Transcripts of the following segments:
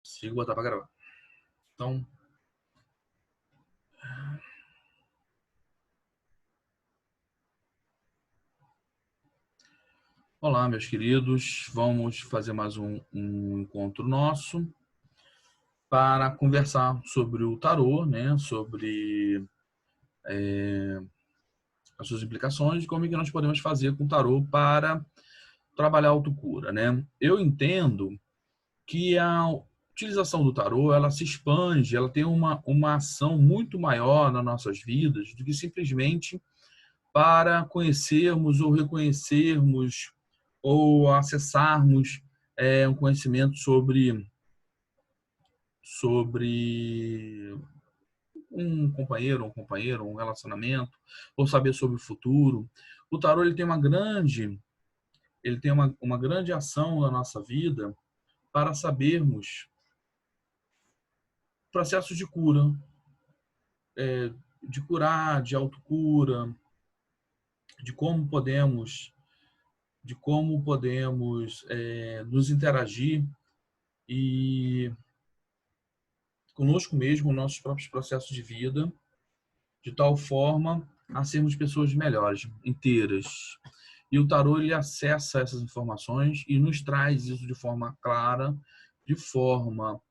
Consigo botar para gravar. Então, olá, meus queridos. Vamos fazer mais um encontro nosso para conversar sobre o tarô, né? Sobre as suas implicações e como é que nós podemos fazer com o tarô para trabalhar a autocura, né? Eu entendo que a utilização do tarô, ela se expande, ela tem uma ação muito maior nas nossas vidas do que simplesmente para conhecermos ou reconhecermos ou acessarmos um conhecimento sobre um companheiro, um relacionamento, ou saber sobre o futuro. O tarô ele tem uma grande ação na nossa vida para sabermos processos de cura, de curar, de autocura, de como podemos, nos interagir e conosco mesmo, nossos próprios processos de vida, de tal forma a sermos pessoas melhores, inteiras. E o tarô ele acessa essas informações e nos traz isso de forma clara, de forma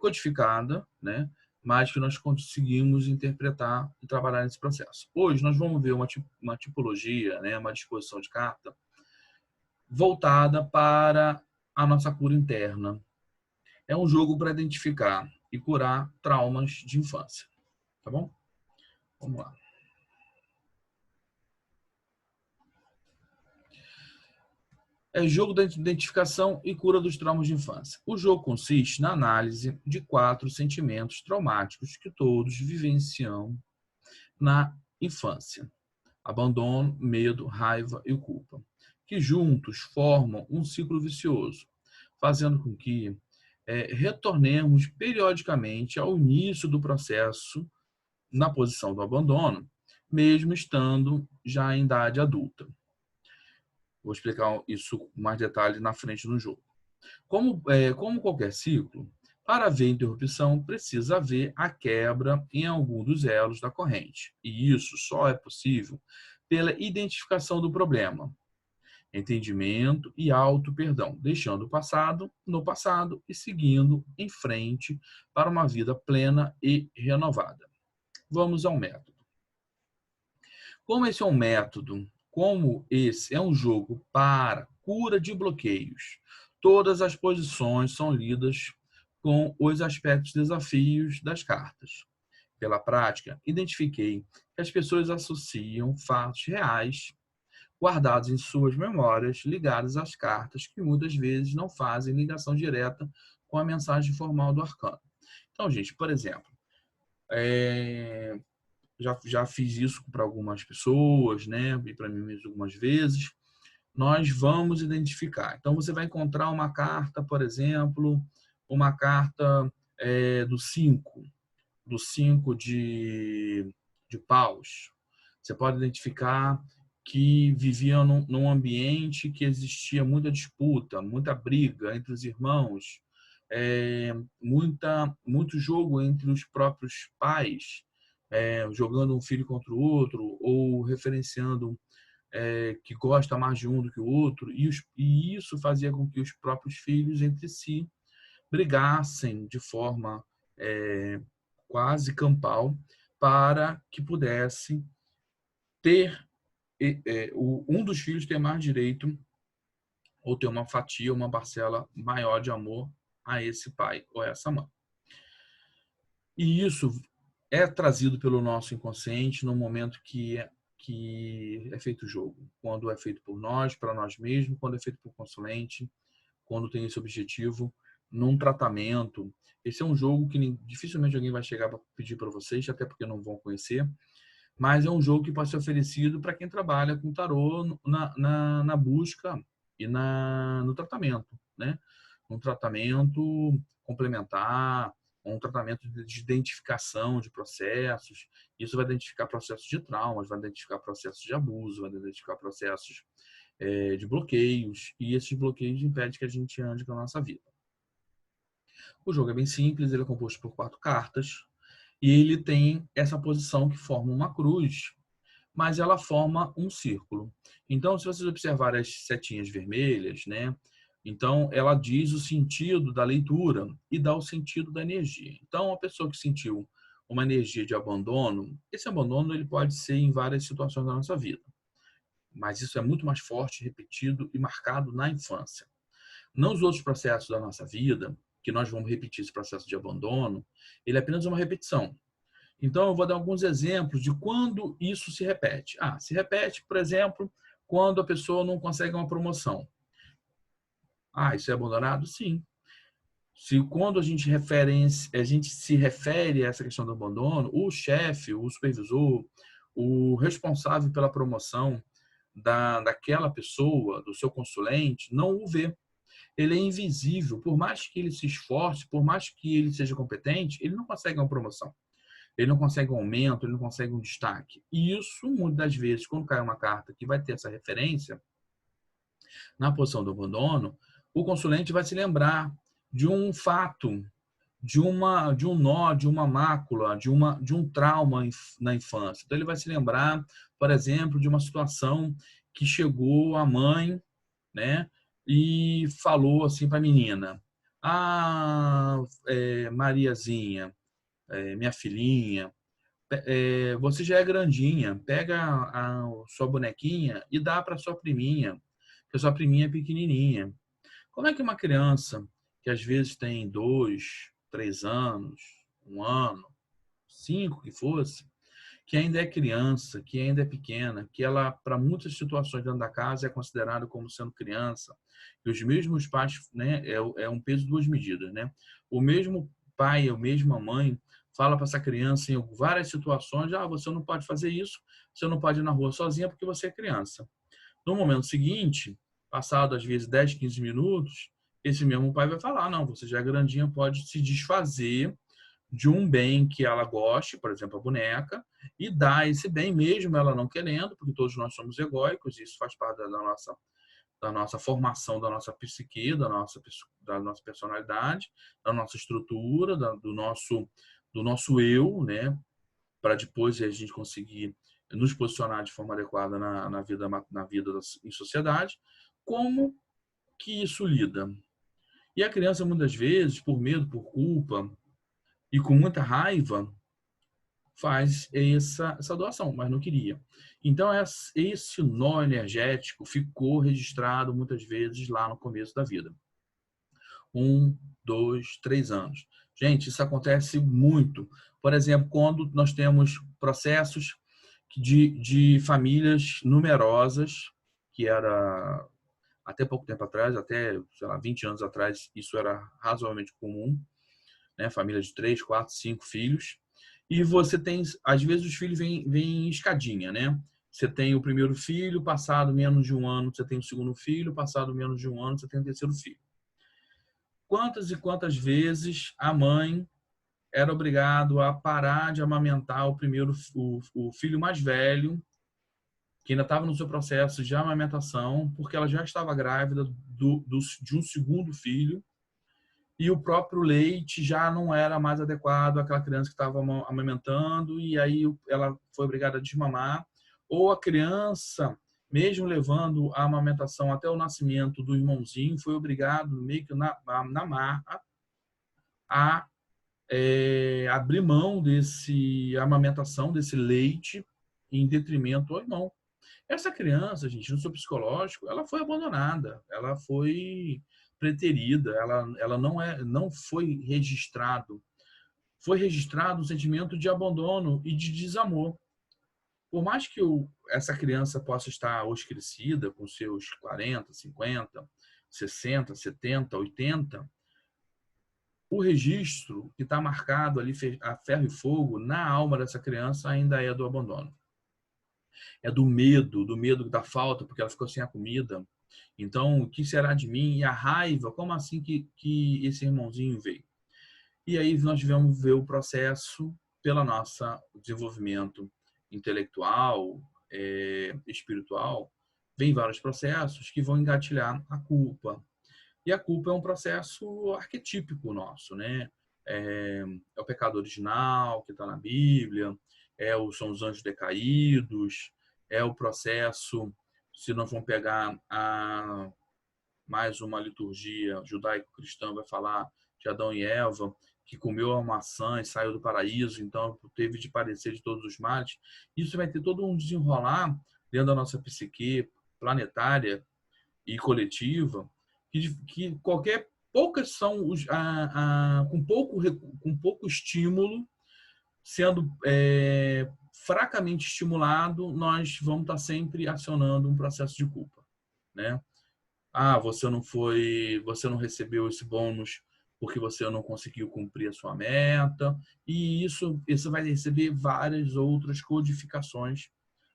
codificada, né? Mas que nós conseguimos interpretar e trabalhar nesse processo. Hoje nós vamos ver uma tipologia, né? Uma disposição de carta voltada para a nossa cura interna. É um jogo para identificar e curar traumas de infância. Tá bom? Vamos lá. É jogo da identificação e cura dos traumas de infância. O jogo consiste na análise de 4 sentimentos traumáticos que todos vivenciam na infância: abandono, medo, raiva e culpa, que juntos formam um ciclo vicioso, fazendo com que retornemos periodicamente ao início do processo na posição do abandono, mesmo estando já em idade adulta. Vou explicar isso com mais detalhe na frente no jogo. Como qualquer ciclo, para haver interrupção, precisa haver a quebra em algum dos elos da corrente. E isso só é possível pela identificação do problema, entendimento e auto-perdão, deixando o passado no passado e seguindo em frente para uma vida plena e renovada. Vamos ao método. Como esse é um jogo para cura de bloqueios, todas as posições são lidas com os aspectos desafios das cartas. Pela prática, identifiquei que as pessoas associam fatos reais guardados em suas memórias ligados às cartas, que muitas vezes não fazem ligação direta com a mensagem formal do arcano. Então, gente, por exemplo, já fiz isso para algumas pessoas, né? E para mim mesmo algumas vezes. Nós vamos identificar. Então, você vai encontrar uma carta, por exemplo, uma carta do 5 de paus. Você pode identificar que viviam num ambiente que existia muita disputa, muita briga entre os irmãos, muito jogo entre os próprios pais, jogando um filho contra o outro, ou referenciando que gosta mais de um do que o outro, e isso fazia com que os próprios filhos entre si brigassem de forma quase campal para que pudesse ter um dos filhos ter mais direito ou ter uma fatia, uma parcela maior de amor a esse pai ou a essa mãe. E isso é trazido pelo nosso inconsciente no momento que é feito o jogo. Quando é feito por nós, para nós mesmos, quando é feito por consulente, quando tem esse objetivo, num tratamento. Esse é um jogo que dificilmente alguém vai chegar para pedir para vocês, até porque não vão conhecer, mas é um jogo que pode ser oferecido para quem trabalha com tarô na busca e no tratamento, né? Um tratamento complementar, um tratamento de identificação de processos. Isso vai identificar processos de traumas, vai identificar processos de abuso, vai identificar processos de bloqueios, e esses bloqueios impedem que a gente ande com a nossa vida. O jogo é bem simples, ele é composto por 4 cartas e ele tem essa posição que forma uma cruz, mas ela forma um círculo. Então, se vocês observarem as setinhas vermelhas, né? Então, ela diz o sentido da leitura e dá o sentido da energia. Então, a pessoa que sentiu uma energia de abandono, esse abandono ele pode ser em várias situações da nossa vida, mas isso é muito mais forte, repetido e marcado na infância. Nos outros processos da nossa vida, que nós vamos repetir esse processo de abandono, ele é apenas uma repetição. Então, eu vou dar alguns exemplos de quando isso se repete. Se repete, por exemplo, quando a pessoa não consegue uma promoção. Isso é abandonado? Sim. Se quando a gente se refere a essa questão do abandono, o chefe, o supervisor, o responsável pela promoção daquela pessoa, do seu consulente, não o vê. Ele é invisível. Por mais que ele se esforce, por mais que ele seja competente, ele não consegue uma promoção. Ele não consegue um aumento, ele não consegue um destaque. E isso, muitas das vezes, quando cai uma carta que vai ter essa referência, na posição do abandono, o consulente vai se lembrar de um fato, de um nó, de uma mácula, de um trauma na infância. Então, ele vai se lembrar, por exemplo, de uma situação que chegou a mãe, né, e falou assim para a menina: Mariazinha, minha filhinha, você já é grandinha, pega a sua bonequinha e dá para sua priminha, que a sua priminha é pequenininha. Como é que uma criança que às vezes tem 2, 3 anos, 1 ano, 5 que fosse, que ainda é criança, que ainda é pequena, que ela, para muitas situações dentro da casa, é considerada como sendo criança, e os mesmos pais, né, é um peso de duas medidas, né? O mesmo pai, a mesma mãe, fala para essa criança em várias situações: você não pode fazer isso, você não pode ir na rua sozinha porque você é criança. No momento seguinte, passado às vezes 10, 15 minutos, esse mesmo pai vai falar: não, você já é grandinha, pode se desfazer de um bem que ela goste, por exemplo, a boneca, e dar esse bem mesmo ela não querendo, porque todos nós somos egóicos, e isso faz parte da nossa formação, da nossa psique, da nossa personalidade, da nossa estrutura, do nosso eu, né? Para depois a gente conseguir nos posicionar de forma adequada na vida em sociedade. Como que isso lida? E a criança, muitas vezes, por medo, por culpa e com muita raiva, faz essa doação, mas não queria. Então, esse nó energético ficou registrado muitas vezes lá no começo da vida. 1, 2, 3 anos. Gente, isso acontece muito. Por exemplo, quando nós temos processos de famílias numerosas, que era até pouco tempo atrás, até, sei lá, 20 anos atrás, isso era razoavelmente comum, né? Família de 3, 4, 5 filhos. E você tem, às vezes os filhos vêm em escadinha, né? Você tem o primeiro filho, passado menos de 1 ano, você tem o segundo filho, passado menos de 1 ano, você tem o terceiro filho. Quantas e quantas vezes a mãe era obrigado a parar de amamentar o filho mais velho, que ainda estava no seu processo de amamentação, porque ela já estava grávida de um segundo filho, e o próprio leite já não era mais adequado àquela criança que estava amamentando, e aí ela foi obrigada a desmamar, ou a criança, mesmo levando a amamentação até o nascimento do irmãozinho, foi obrigado, meio que na marra, a abrir mão desse amamentação, desse leite, em detrimento ao irmão. Essa criança, gente, no seu psicológico, ela foi abandonada, ela foi preterida, ela não foi registrado. Foi registrado um sentimento de abandono e de desamor. Por mais que essa criança possa estar hoje crescida, com seus 40, 50, 60, 70, 80, o registro que está marcado ali a ferro e fogo na alma dessa criança ainda é do abandono. É do medo da falta, porque ela ficou sem a comida. Então, o que será de mim? E a raiva, como assim que esse irmãozinho veio? E aí nós vamos ver o processo pela nossa desenvolvimento intelectual, espiritual, vem vários processos que vão engatilhar a culpa, E a culpa é um processo arquetípico nosso, né? É o pecado original que está na Bíblia, são os anjos decaídos, é o processo, se nós vamos pegar mais uma liturgia judaico-cristã, vai falar de Adão e Eva, que comeu a maçã e saiu do paraíso, então teve de padecer de todos os males. Isso vai ter todo um desenrolar dentro da nossa psique planetária e coletiva, que qualquer poucas são com pouco estímulo, sendo fracamente estimulado, nós vamos estar sempre acionando um processo de culpa, né? Você não recebeu esse bônus porque você não conseguiu cumprir a sua meta, e isso vai receber várias outras codificações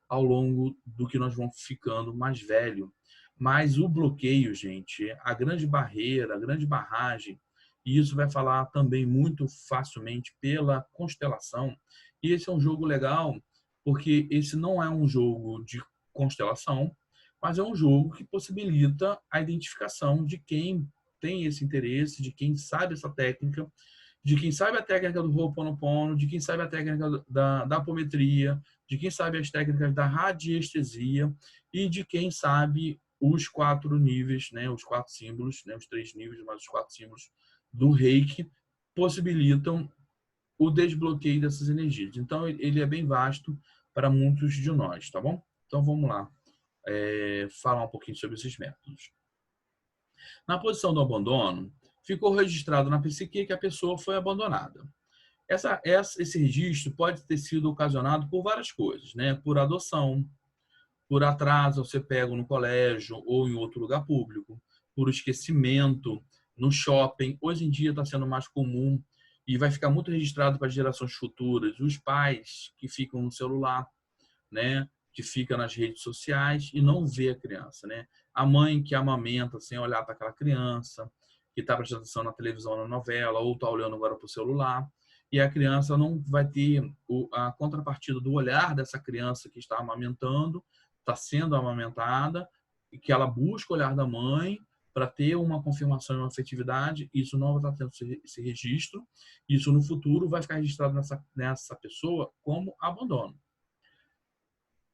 ao longo do que nós vamos ficando mais velho. Mas o bloqueio, gente, a grande barreira, a grande barragem, e isso vai falar também muito facilmente pela constelação. E esse é um jogo legal, porque esse não é um jogo de constelação, mas é um jogo que possibilita a identificação de quem tem esse interesse, de quem sabe essa técnica, de quem sabe a técnica do Ho'oponopono, de quem sabe a técnica da apometria, de quem sabe as técnicas da radiestesia e de quem sabe os 4 níveis, né, os 4 símbolos, né, os 3 níveis, mas os 4 símbolos do Reiki possibilitam o desbloqueio dessas energias. Então, ele é bem vasto para muitos de nós, tá bom? Então, vamos lá falar um pouquinho sobre esses métodos. Na posição do abandono, ficou registrado na psique que a pessoa foi abandonada. Esse registro pode ter sido ocasionado por várias coisas, né? Por adoção, por atraso ao ser pego no colégio ou em outro lugar público, por esquecimento no shopping. Hoje em dia está sendo mais comum e vai ficar muito registrado para as gerações futuras, os pais que ficam no celular, né? Que fica nas redes sociais e não vê a criança, né? A mãe que amamenta sem olhar para aquela criança, que está prestando atenção na televisão, na novela, ou está olhando agora para o celular, e a criança não vai ter a contrapartida do olhar dessa criança que está amamentando, está sendo amamentada, e que ela busca o olhar da mãe para ter uma confirmação e uma afetividade. Isso não vai estar tendo esse registro. Isso no futuro vai ficar registrado nessa pessoa como abandono.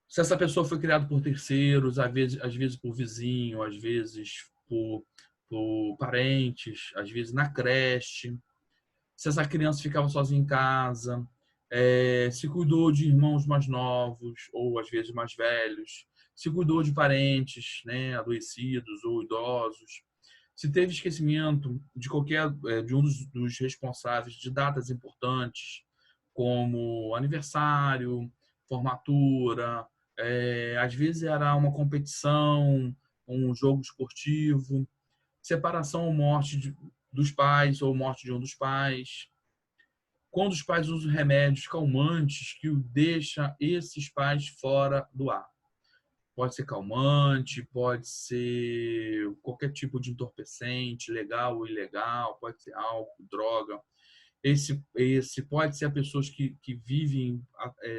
Se essa pessoa foi criada por terceiros, às vezes por vizinho, às vezes por parentes, às vezes na creche, se essa criança ficava sozinha em casa, se cuidou de irmãos mais novos ou às vezes mais velhos, se cuidou de parentes, né, adoecidos ou idosos, se teve esquecimento de de um dos responsáveis de datas importantes, como aniversário, formatura, às vezes era uma competição, um jogo esportivo, separação ou morte dos pais ou morte de um dos pais. Quando os pais usam remédios calmantes que o deixa esses pais fora do ar. Pode ser calmante, pode ser qualquer tipo de entorpecente, legal ou ilegal, pode ser álcool, droga. Esse pode ser a pessoas que vivem,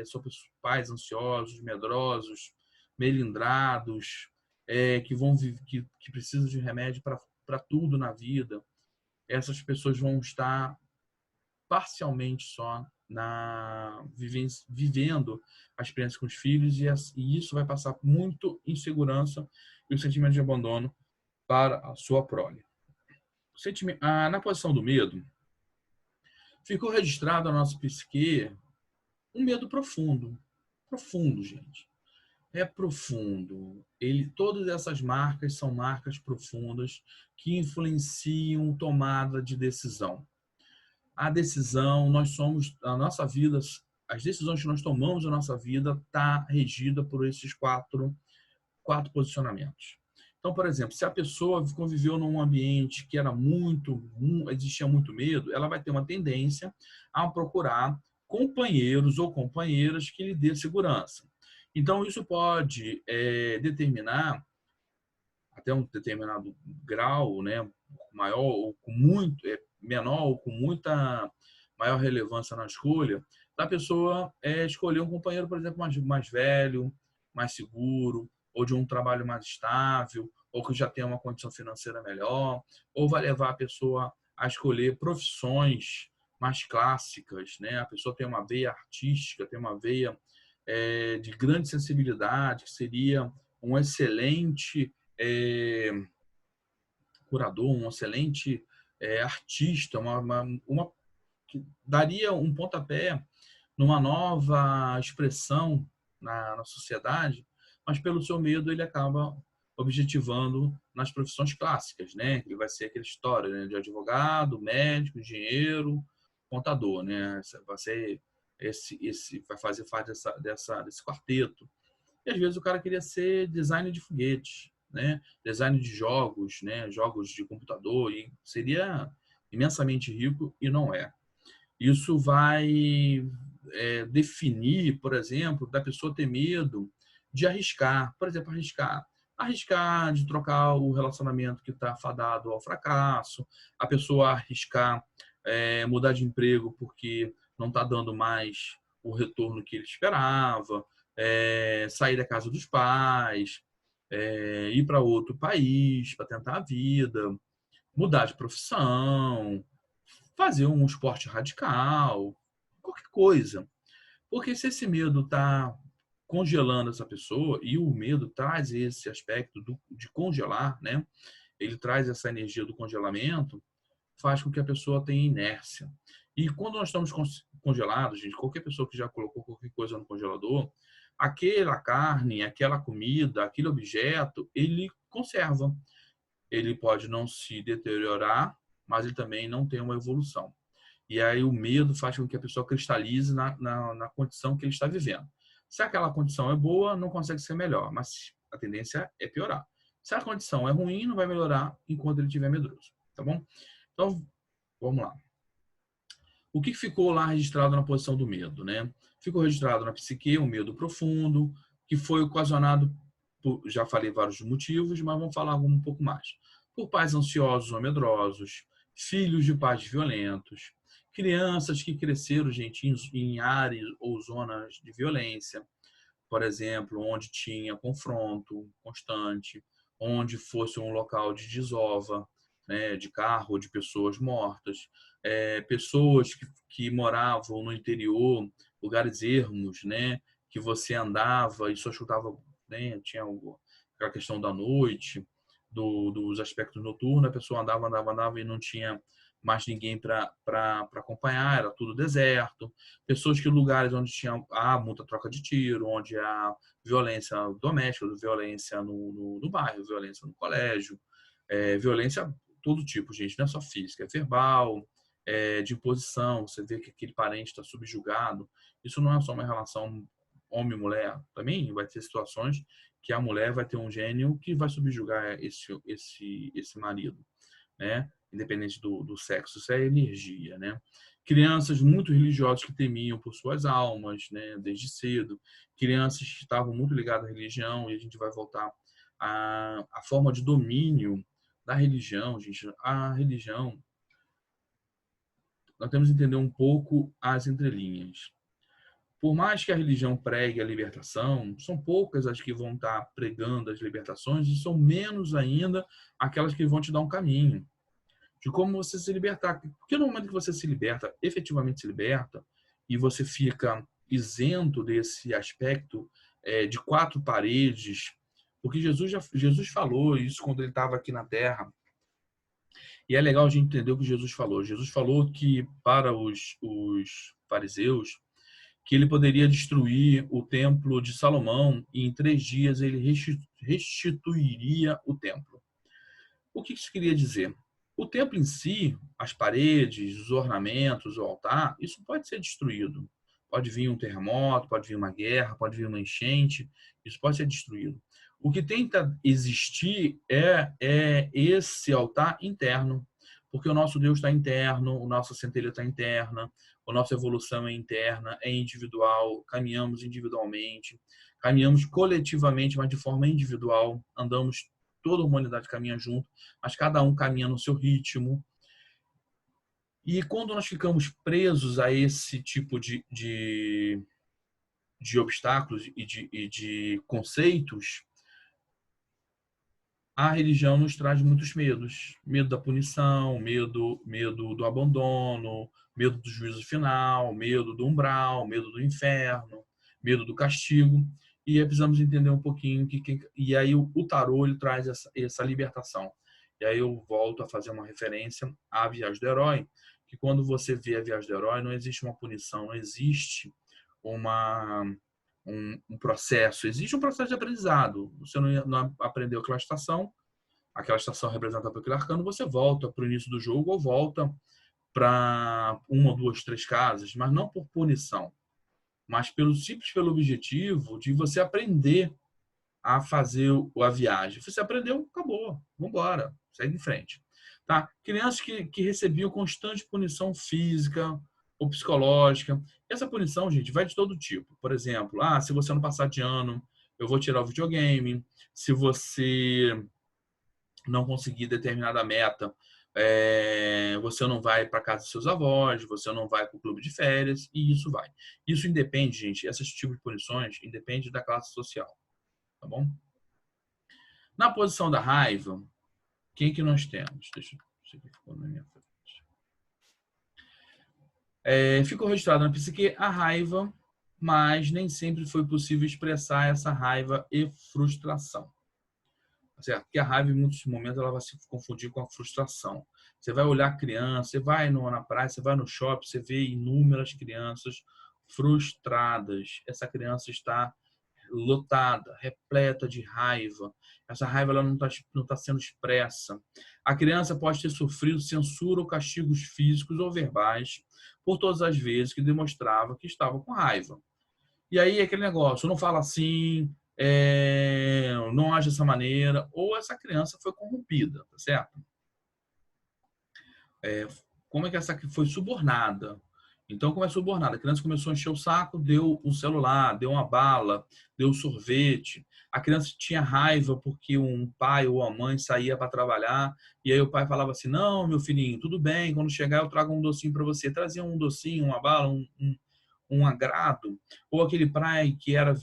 são pais ansiosos, medrosos, melindrados, que precisam de remédio para tudo na vida. Essas pessoas vão estar parcialmente só vivendo a experiência com os filhos e isso vai passar muito insegurança e o sentimento de abandono para a sua prole. Na posição do medo, ficou registrado na nossa psique um medo profundo. Profundo, gente. É profundo. Todas essas marcas são marcas profundas que influenciam tomada de decisão. A decisão, a nossa vida, as decisões que nós tomamos na nossa vida está regida por esses quatro posicionamentos. Então, por exemplo, se a pessoa conviveu num ambiente que existia muito medo, ela vai ter uma tendência a procurar companheiros ou companheiras que lhe dê segurança. Então, isso pode determinar, até um determinado grau, né, maior ou com muito, menor ou com muita maior relevância na escolha, da pessoa escolher um companheiro, por exemplo, mais velho, mais seguro, ou de um trabalho mais estável, ou que já tem uma condição financeira melhor, ou vai levar a pessoa a escolher profissões mais clássicas, né? A pessoa tem uma veia artística, tem uma veia de grande sensibilidade, que seria um excelente curador, um excelente artista, que daria um pontapé numa nova expressão na sociedade, mas pelo seu medo ele acaba objetivando nas profissões clássicas, né? Ele vai ser aquela história, né, de advogado, médico, engenheiro, contador, né? Vai ser vai fazer parte desse quarteto. E às vezes o cara queria ser designer de foguetes, né? Design de jogos, né? Jogos de computador, e seria imensamente rico e não é. Isso vai definir, por exemplo, da pessoa ter medo de arriscar. Por exemplo, arriscar de trocar o relacionamento que está fadado ao fracasso, a pessoa arriscar mudar de emprego porque não está dando mais o retorno que ele esperava, sair da casa dos pais, ir para outro país para tentar a vida, mudar de profissão, fazer um esporte radical, qualquer coisa. Porque se esse medo está congelando essa pessoa, e o medo traz esse aspecto de congelar, né? Ele traz essa energia do congelamento, faz com que a pessoa tenha inércia. E quando nós estamos congelados, gente, qualquer pessoa que já colocou qualquer coisa no congelador, aquela carne, aquela comida, aquele objeto, ele conserva. Ele pode não se deteriorar, mas ele também não tem uma evolução. E aí o medo faz com que a pessoa cristalize na condição que ele está vivendo. Se aquela condição é boa, não consegue ser melhor, mas a tendência é piorar. Se a condição é ruim, não vai melhorar enquanto ele estiver medroso, tá bom? Então, vamos lá. O que ficou lá registrado na posição do medo, né? Ficou registrado na psique um medo profundo, que foi ocasionado por, já falei vários motivos, mas vamos falar um pouco mais. Por pais ansiosos ou medrosos, filhos de pais violentos, crianças que cresceram, gente, em áreas ou zonas de violência, por exemplo, onde tinha confronto constante, onde fosse um local de desova, né, de carro, de pessoas mortas, pessoas que moravam no interior, lugares ermos, né, que você andava e só chutava, né, tinha aquela questão da noite, dos aspectos noturnos, a pessoa andava e não tinha mais ninguém para acompanhar, era tudo deserto. Pessoas que lugares onde tinha muita troca de tiro, onde há violência doméstica, violência no bairro, violência no colégio, violência todo tipo, gente, não é só física, é verbal, de imposição, você vê que aquele parente está subjugado. Isso não é só uma relação homem-mulher, também vai ter situações que a mulher vai ter um gênio que vai subjugar esse marido, né? Independente do sexo, isso é energia, né? Crianças muito religiosas que temiam por suas almas, né? Desde cedo. Crianças que estavam muito ligadas à religião, e a gente vai voltar à forma de domínio da religião, gente. A religião, nós temos que entender um pouco as entrelinhas. Por mais que a religião pregue a libertação, são poucas as que vão estar pregando as libertações e são menos ainda aquelas que vão te dar um caminho de como você se libertar. Porque no momento que você se liberta, efetivamente se liberta, e você fica isento desse aspecto de quatro paredes, porque Jesus falou isso quando ele estava aqui na Terra. E é legal a gente entender o que Jesus falou. Jesus falou que para os fariseus, que ele poderia destruir o templo de Salomão e em 3 dias ele restituiria o templo. O que isso queria dizer? O templo em si, as paredes, os ornamentos, o altar, isso pode ser destruído. Pode vir um terremoto, pode vir uma guerra, pode vir uma enchente, isso pode ser destruído. O que tenta existir é esse altar interno, porque o nosso Deus está interno, a nossa centelha está interna, a nossa evolução é interna, é individual, caminhamos individualmente, caminhamos coletivamente, mas de forma individual, andamos, toda a humanidade caminha junto, mas cada um caminha no seu ritmo. E quando nós ficamos presos a esse tipo de obstáculos e de conceitos, a religião nos traz muitos medos. Medo da punição, medo do abandono, medo do juízo final, medo do umbral, medo do inferno, medo do castigo. E aí precisamos entender um pouquinho e aí o tarô ele traz essa libertação. E aí eu volto a fazer uma referência à Viagem do Herói, que quando você vê a Viagem do Herói, não existe uma punição, não existe uma um processo, existe um processo de aprendizado. Você não aprendeu aquela estação representada por aquele arcano, você volta para o início do jogo ou volta para uma, duas, três casas, mas não por punição, mas pelo objetivo de você aprender a fazer a viagem. Você aprendeu, acabou, vamos embora, segue em frente. Tá? Crianças que recebiam constante punição física ou psicológica. Essa punição, gente, vai de todo tipo. Por exemplo, se você não passar de ano, eu vou tirar o videogame. Se você não conseguir determinada meta, você não vai para casa dos seus avós, você não vai para o clube de férias, e isso vai. Isso independe, gente, esses tipos de punições independe da classe social, tá bom? Na posição da raiva, quem que nós temos? Deixa eu ver se ficou na minha frente. Ficou registrado na psique a raiva, mas nem sempre foi possível expressar essa raiva e frustração. Certo? Porque a raiva, em muitos momentos, ela vai se confundir com a frustração. Você vai olhar a criança, você vai na praia, você vai no shopping, você vê inúmeras crianças frustradas. Essa criança está lotada, repleta de raiva. Essa raiva ela não tá sendo expressa. A criança pode ter sofrido censura ou castigos físicos ou verbais por todas as vezes que demonstrava que estava com raiva. E aí aquele negócio, não fala assim, não age dessa maneira, ou essa criança foi corrompida, tá certo? Como é que essa foi subornada? Então, como é subornada? A criança começou a encher o saco, deu um celular, deu uma bala, deu um sorvete. A criança tinha raiva porque um pai ou a mãe saía para trabalhar e aí o pai falava assim: "Não, meu filhinho, tudo bem, quando chegar eu trago um docinho para você". Trazia um docinho, uma bala, um agrado. Ou aquele pai que era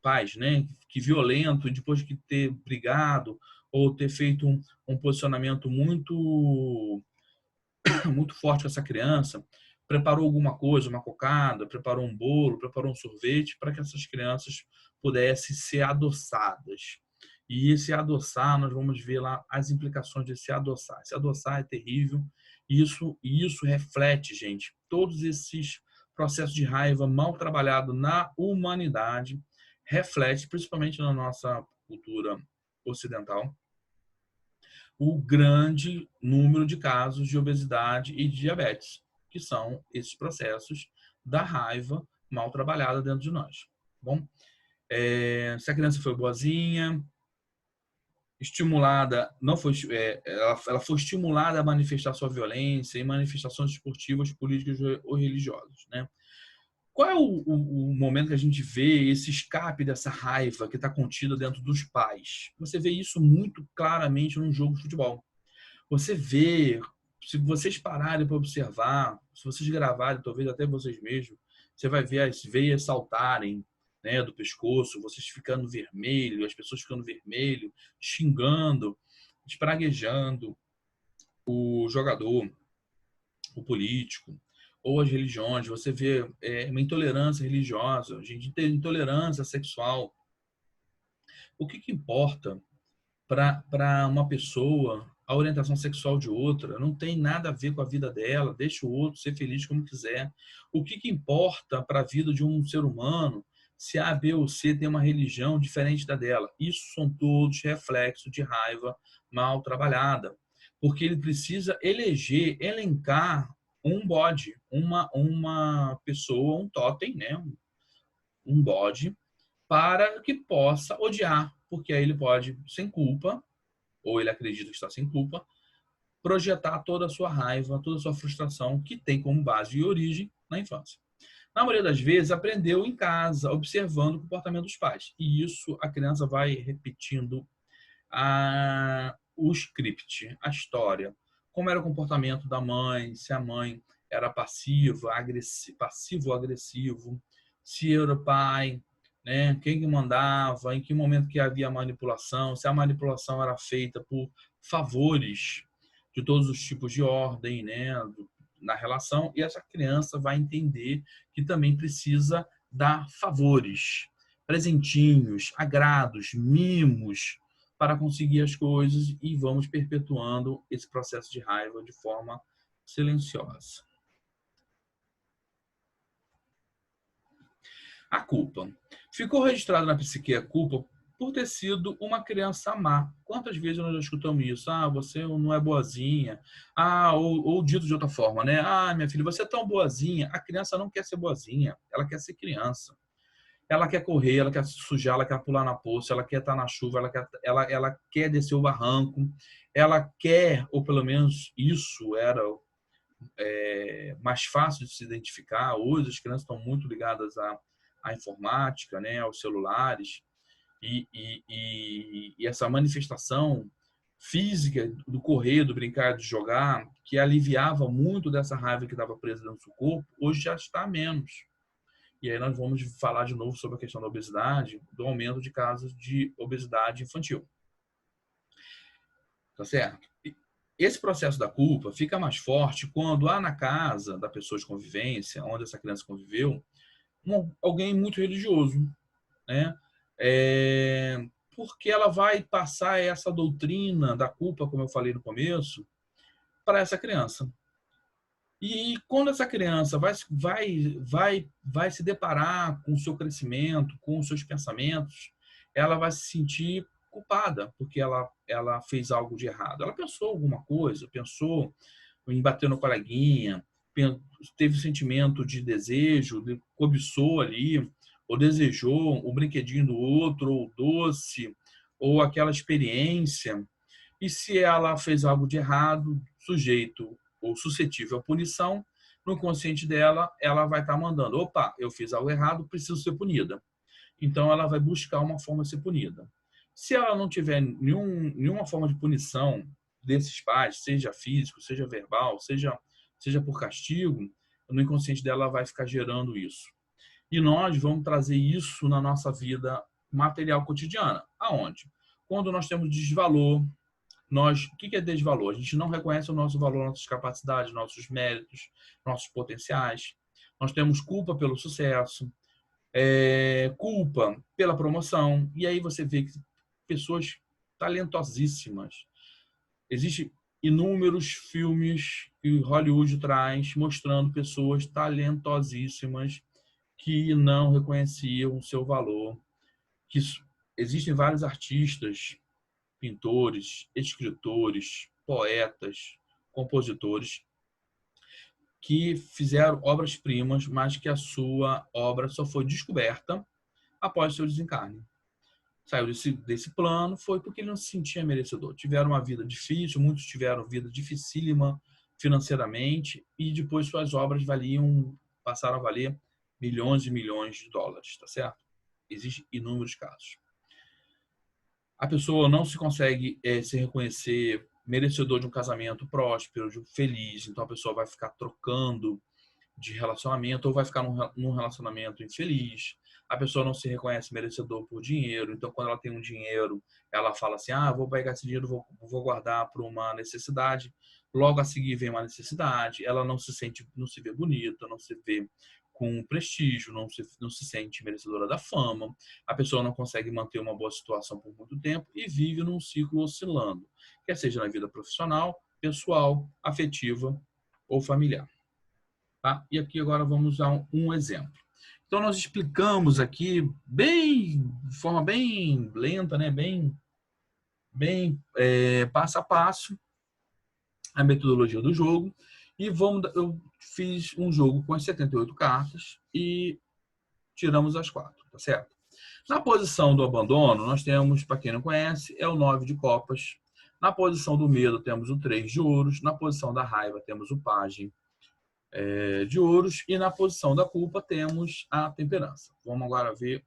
pais, né, que violento, depois de ter brigado ou ter feito um posicionamento muito forte com essa criança, preparou alguma coisa, uma cocada, preparou um bolo, preparou um sorvete para que essas crianças pudessem ser adoçadas. E esse adoçar, nós vamos ver lá as implicações desse adoçar. Esse adoçar é terrível. Isso reflete, gente, todos esses processos de raiva mal trabalhado na humanidade, reflete principalmente na nossa cultura ocidental, o grande número de casos de obesidade e de diabetes, que são esses processos da raiva mal trabalhada dentro de nós. Bom, se a criança foi boazinha, estimulada, não foi, ela foi estimulada a manifestar sua violência em manifestações esportivas, políticas ou religiosas, né? Qual é o momento que a gente vê esse escape dessa raiva que está contida dentro dos pais? Você vê isso muito claramente num jogo de futebol. Você vê, se vocês pararem para observar, se vocês gravarem, talvez até vocês mesmos, você vai ver as veias saltarem, né, do pescoço, vocês ficando vermelho, as pessoas ficando vermelho, xingando, espraguejando o jogador, o político, ou as religiões. Você vê uma intolerância religiosa, gente, intolerância sexual. O que importa para uma pessoa a orientação sexual de outra? Não tem nada a ver com a vida dela, deixa o outro ser feliz como quiser. O que importa para a vida de um ser humano se A, B ou C tem uma religião diferente da dela? Isso são todos reflexos de raiva mal trabalhada, porque ele precisa elencar um bode, uma pessoa, um totem, né? Um bode, para que possa odiar, porque aí ele pode, sem culpa, ou ele acredita que está sem culpa, projetar toda a sua raiva, toda a sua frustração, que tem como base e origem na infância. Na maioria das vezes, aprendeu em casa, observando o comportamento dos pais. E isso a criança vai repetindo o script, a história. Como era o comportamento da mãe, se a mãe era passivo ou agressivo, se era o pai né? Quem que mandava, em que momento que havia manipulação, se a manipulação era feita por favores de todos os tipos de ordem, né, na relação, e essa criança vai entender que também precisa dar favores, presentinhos, agrados, mimos para conseguir as coisas e vamos perpetuando esse processo de raiva de forma silenciosa. A culpa. Ficou registrado na psique a culpa por ter sido uma criança má. Quantas vezes nós já escutamos isso? Ah, você não é boazinha. Ah, ou dito de outra forma, né? Ah, minha filha, você é tão boazinha. A criança não quer ser boazinha, ela quer ser criança. Ela quer correr, ela quer se sujar, ela quer pular na poça, ela quer estar na chuva, ela quer descer o barranco, ela quer, ou pelo menos isso era mais fácil de se identificar. Hoje as crianças estão muito ligadas à informática, né, aos celulares, e essa manifestação física do correr, do brincar, de jogar, que aliviava muito dessa raiva que estava presa dentro do corpo, hoje já está menos. E aí nós vamos falar de novo sobre a questão da obesidade, do aumento de casos de obesidade infantil. Tá certo? Esse processo da culpa fica mais forte quando há na casa da pessoa de convivência, onde essa criança conviveu, alguém muito religioso, né? Porque ela vai passar essa doutrina da culpa, como eu falei no começo, para essa criança. E quando essa criança vai se deparar com o seu crescimento, com os seus pensamentos, ela vai se sentir culpada, porque ela fez algo de errado. Ela pensou alguma coisa, pensou em bater no coleguinha, teve sentimento de desejo, cobiçou ali, ou desejou o brinquedinho do outro, ou o doce, ou aquela experiência. E se ela fez algo de errado, sujeito ou suscetível à punição, no consciente dela, ela vai estar mandando: opa, eu fiz algo errado, preciso ser punida. Então, ela vai buscar uma forma de ser punida. Se ela não tiver nenhuma forma de punição desses pais, seja físico, seja verbal, seja por castigo, no inconsciente dela ela vai ficar gerando isso. E nós vamos trazer isso na nossa vida material cotidiana. Aonde? Quando nós temos desvalor, o que é desvalor? A gente não reconhece o nosso valor, nossas capacidades, nossos méritos, nossos potenciais. Nós temos culpa pelo sucesso, culpa pela promoção. E aí você vê que pessoas talentosíssimas. Existem inúmeros filmes que Hollywood traz mostrando pessoas talentosíssimas que não reconheciam o seu valor. Que existem vários artistas, pintores, escritores, poetas, compositores que fizeram obras-primas, mas que a sua obra só foi descoberta após seu desencarne. Saiu desse plano foi porque ele não se sentia merecedor. Tiveram uma vida difícil, muitos tiveram vida dificílima financeiramente e depois suas obras passaram a valer milhões e milhões de dólares, tá certo? Existem inúmeros casos. A pessoa não se consegue se reconhecer merecedor de um casamento próspero, feliz, então a pessoa vai ficar trocando de relacionamento ou vai ficar num relacionamento infeliz. A pessoa não se reconhece merecedor por dinheiro, então quando ela tem um dinheiro, ela fala assim: ah, vou pegar esse dinheiro, vou guardar para uma necessidade. Logo a seguir vem uma necessidade, ela não se vê bonita, não se vê com prestígio, não se sente merecedora da fama, a pessoa não consegue manter uma boa situação por muito tempo e vive num ciclo oscilando, quer seja na vida profissional, pessoal, afetiva ou familiar. Tá? E aqui agora vamos a um exemplo. Então nós explicamos aqui de forma bem lenta, né? bem passo a passo a metodologia do jogo. E eu fiz um jogo com as 78 cartas e tiramos as 4, tá certo? Na posição do abandono, nós temos, para quem não conhece, é o 9 de copas. Na posição do medo, temos o 3 de ouros. Na posição da raiva, temos o pajem de ouros. E na posição da culpa, temos a temperança. Vamos agora ver.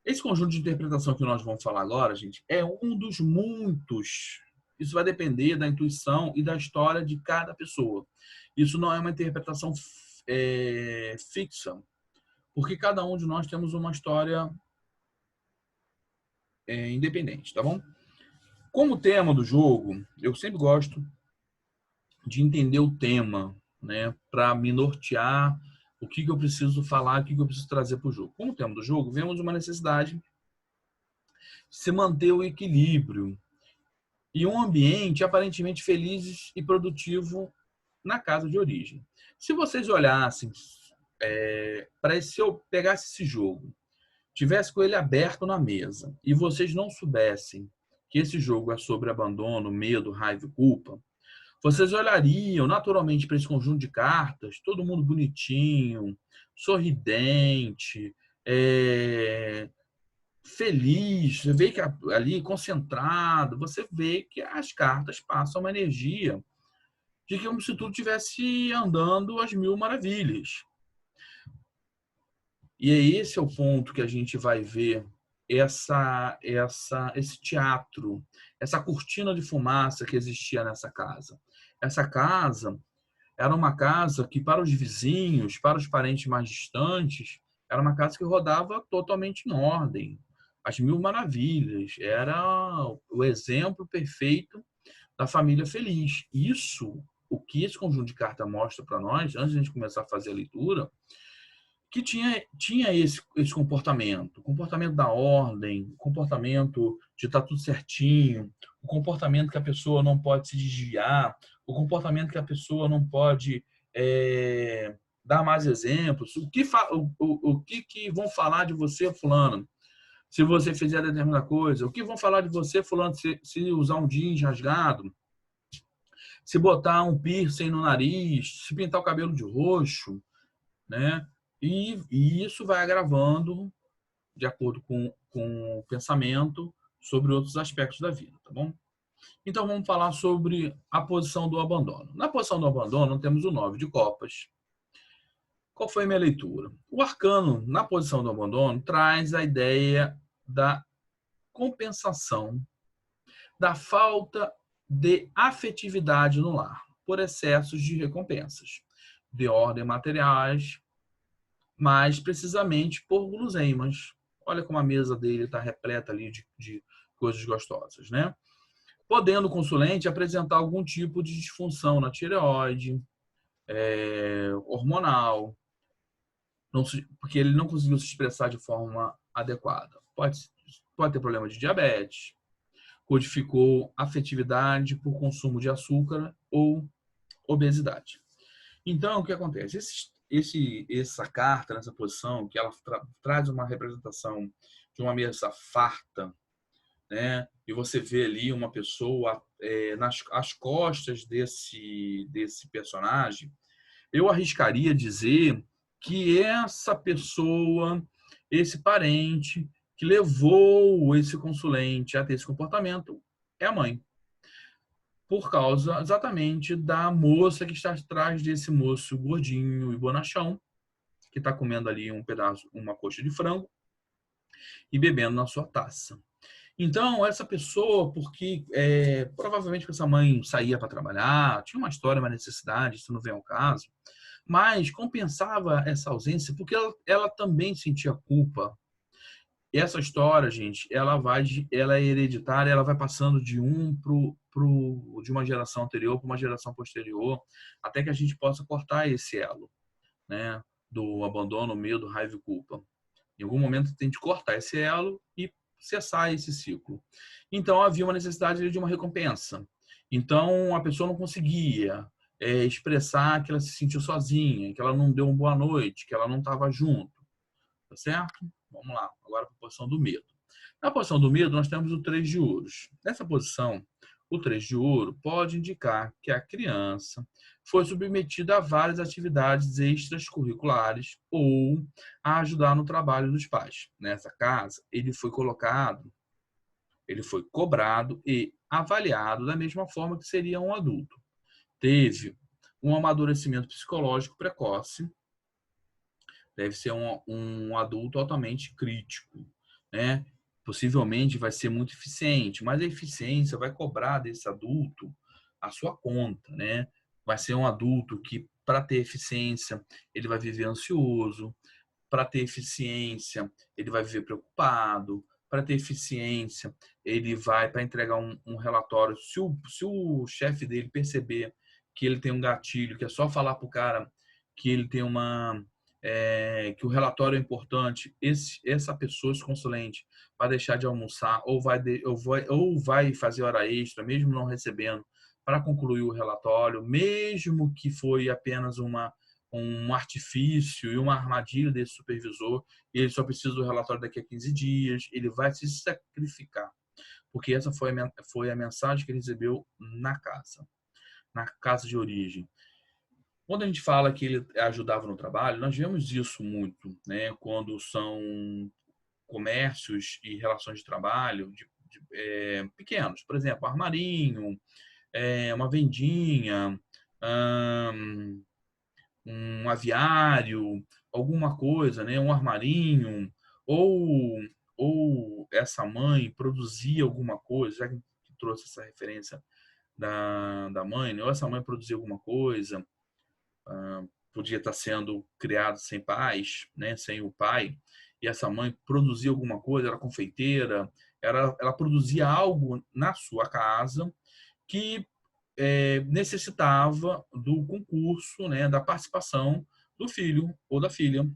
Esse conjunto de interpretação que nós vamos falar agora, gente, é um dos muitos. Isso vai depender da intuição e da história de cada pessoa. Isso não é uma interpretação fixa, porque cada um de nós temos uma história independente, tá bom? Como tema do jogo, eu sempre gosto de entender o tema, né, para me nortear o que eu preciso falar, o que eu preciso trazer para o jogo. Como tema do jogo, vemos uma necessidade de se manter o equilíbrio e um ambiente aparentemente feliz e produtivo na casa de origem. Se vocês olhassem para se eu pegasse esse jogo, tivesse com ele aberto na mesa e vocês não soubessem que esse jogo é sobre abandono, medo, raiva e culpa, vocês olhariam naturalmente para esse conjunto de cartas, todo mundo bonitinho, sorridente, feliz, você vê que ali concentrado, você vê que as cartas passam uma energia de que como se tudo estivesse andando às mil maravilhas. E esse é o ponto que a gente vai ver esse teatro, essa cortina de fumaça que existia nessa casa. Essa casa era uma casa que, para os vizinhos, para os parentes mais distantes, era uma casa que rodava totalmente em ordem, às mil maravilhas. Era o exemplo perfeito da família feliz. Isso, o que esse conjunto de cartas mostra para nós, antes de a gente começar a fazer a leitura, que tinha esse comportamento, o comportamento da ordem, o comportamento de estar tudo certinho, o comportamento que a pessoa não pode se desviar, o comportamento que a pessoa não pode dar mais exemplos. O que vão falar de você, fulano, se você fizer determinada coisa? O que vão falar de você, fulano, se usar um jeans rasgado, se botar um piercing no nariz, se pintar o cabelo de roxo, né? E isso vai agravando de acordo com o pensamento sobre outros aspectos da vida, tá bom? Então vamos falar sobre a posição do abandono. Na posição do abandono temos o 9 de copas. Qual foi a minha leitura? O arcano na posição do abandono traz a ideia da compensação da falta de afetividade no lar por excessos de recompensas de ordem materiais, mais precisamente por guloseimas. Olha como a mesa dele está repleta ali de coisas gostosas, né? Podendo o consulente apresentar algum tipo de disfunção na tireoide, hormonal, porque ele não conseguiu se expressar de forma adequada. Pode ter problema de diabetes, codificou afetividade por consumo de açúcar ou obesidade. Então, o que acontece? Essa carta, nessa posição, que ela traz uma representação de uma mesa farta, né? E você vê ali uma pessoa nas costas desse personagem, eu arriscaria dizer que essa pessoa, esse parente que levou esse consulente a ter esse comportamento é a mãe, por causa exatamente da moça que está atrás desse moço gordinho e bonachão, que está comendo ali um pedaço, uma coxa de frango e bebendo na sua taça. Então, essa pessoa, porque provavelmente essa mãe saía para trabalhar, tinha uma história, uma necessidade, isso não vem ao caso, mas compensava essa ausência porque ela também sentia culpa. E essa história, gente, ela é hereditária, ela vai passando de de uma geração anterior para uma geração posterior, até que a gente possa cortar esse elo, né, do abandono, medo, raiva e culpa. Em algum momento tem de cortar esse elo e cessar esse ciclo. Então havia uma necessidade de uma recompensa. Então a pessoa não conseguia expressar que ela se sentiu sozinha, que ela não deu uma boa noite, que ela não estava junto. Tá certo? Vamos lá, agora para a posição do medo. Na posição do medo, nós temos o 3 de ouros. Nessa posição, o 3 de ouro pode indicar que a criança foi submetida a várias atividades extracurriculares ou a ajudar no trabalho dos pais. Nessa casa, ele foi colocado, ele foi cobrado e avaliado da mesma forma que seria um adulto. Teve um amadurecimento psicológico precoce, deve ser um adulto altamente crítico, né? Possivelmente vai ser muito eficiente, mas a eficiência vai cobrar desse adulto a sua conta, né? Vai ser um adulto que, para ter eficiência, ele vai viver ansioso, para ter eficiência, ele vai viver preocupado, para ter eficiência, ele vai para entregar um relatório. Se o chefe dele perceber que ele tem um gatilho, que é só falar para o cara que ele tem que o relatório é importante, essa pessoa, esse consulente, vai deixar de almoçar ou vai fazer hora extra, mesmo não recebendo, para concluir o relatório, mesmo que foi apenas um artifício e uma armadilha desse supervisor, e ele só precisa do relatório daqui a 15 dias, ele vai se sacrificar, porque essa foi a mensagem que ele recebeu na casa de origem. Quando a gente fala que ele ajudava no trabalho, nós vemos isso muito, né? Quando são comércios e relações de trabalho pequenos, por exemplo, armarinho, uma vendinha, um aviário, alguma coisa, né? Um armarinho, ou, ou essa mãe produzia alguma coisa, já que trouxe essa referência da mãe, né? Ou essa mãe produzia alguma coisa, podia estar sendo criado sem pais, né? Sem o pai, e essa mãe produzia alguma coisa, era confeiteira, ela produzia algo na sua casa que necessitava do concurso, né, da participação do filho ou da filha,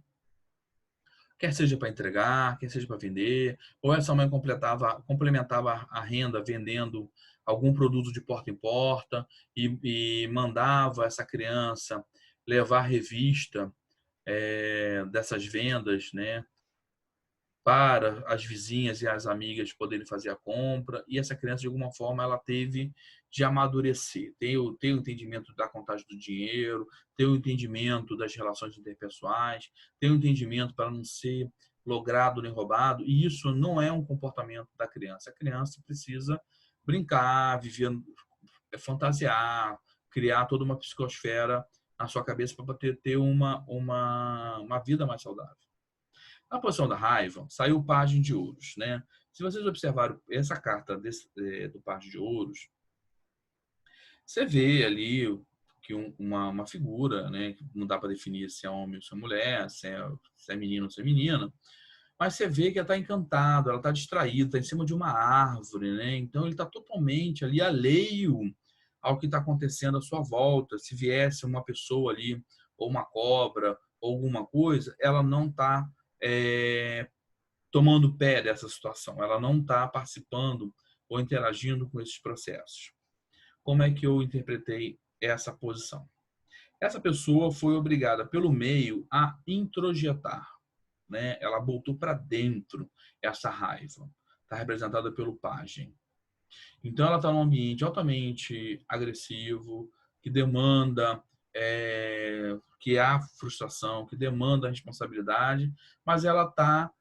quer seja para entregar, quer seja para vender, ou essa mãe complementava a renda vendendo algum produto de porta em porta e mandava essa criança levar a revista dessas vendas, né, para as vizinhas e as amigas poderem fazer a compra, e essa criança, de alguma forma, ela teve de amadurecer, ter o entendimento da contagem do dinheiro, ter o entendimento das relações interpessoais, ter o entendimento para não ser logrado nem roubado, e isso não é um comportamento da criança. A criança precisa brincar, viver, fantasiar, criar toda uma psicosfera na sua cabeça para poder ter uma vida mais saudável. Na posição da raiva, saiu o pajem de ouros, né? Se vocês observarem essa carta do pajem de ouros, você vê ali que uma figura, né? Que não dá para definir se é homem ou se é mulher, se é menino ou se é menina, mas você vê que ela está encantada, ela está distraída, está em cima de uma árvore, né? Então ele está totalmente ali alheio ao que está acontecendo à sua volta. Se viesse uma pessoa ali, ou uma cobra, ou alguma coisa, ela não está tomando pé dessa situação, ela não está participando ou interagindo com esses processos. Como é que eu interpretei essa posição? Essa pessoa foi obrigada pelo meio a introjetar, né? Ela botou para dentro essa raiva, está representada pelo pajem. Então ela está num ambiente altamente agressivo, que demanda, que há frustração, que demanda responsabilidade, mas ela está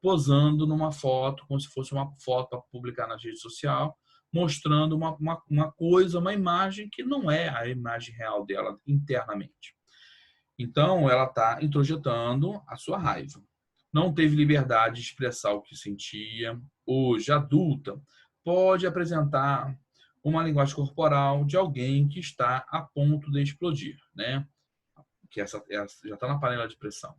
posando numa foto, como se fosse uma foto para publicar na rede social, mostrando uma coisa, uma imagem que não é a imagem real dela internamente. Então, ela está introjetando a sua raiva. Não teve liberdade de expressar o que sentia. Hoje, adulta, pode apresentar uma linguagem corporal de alguém que está a ponto de explodir, né? Que essa já está na panela de pressão.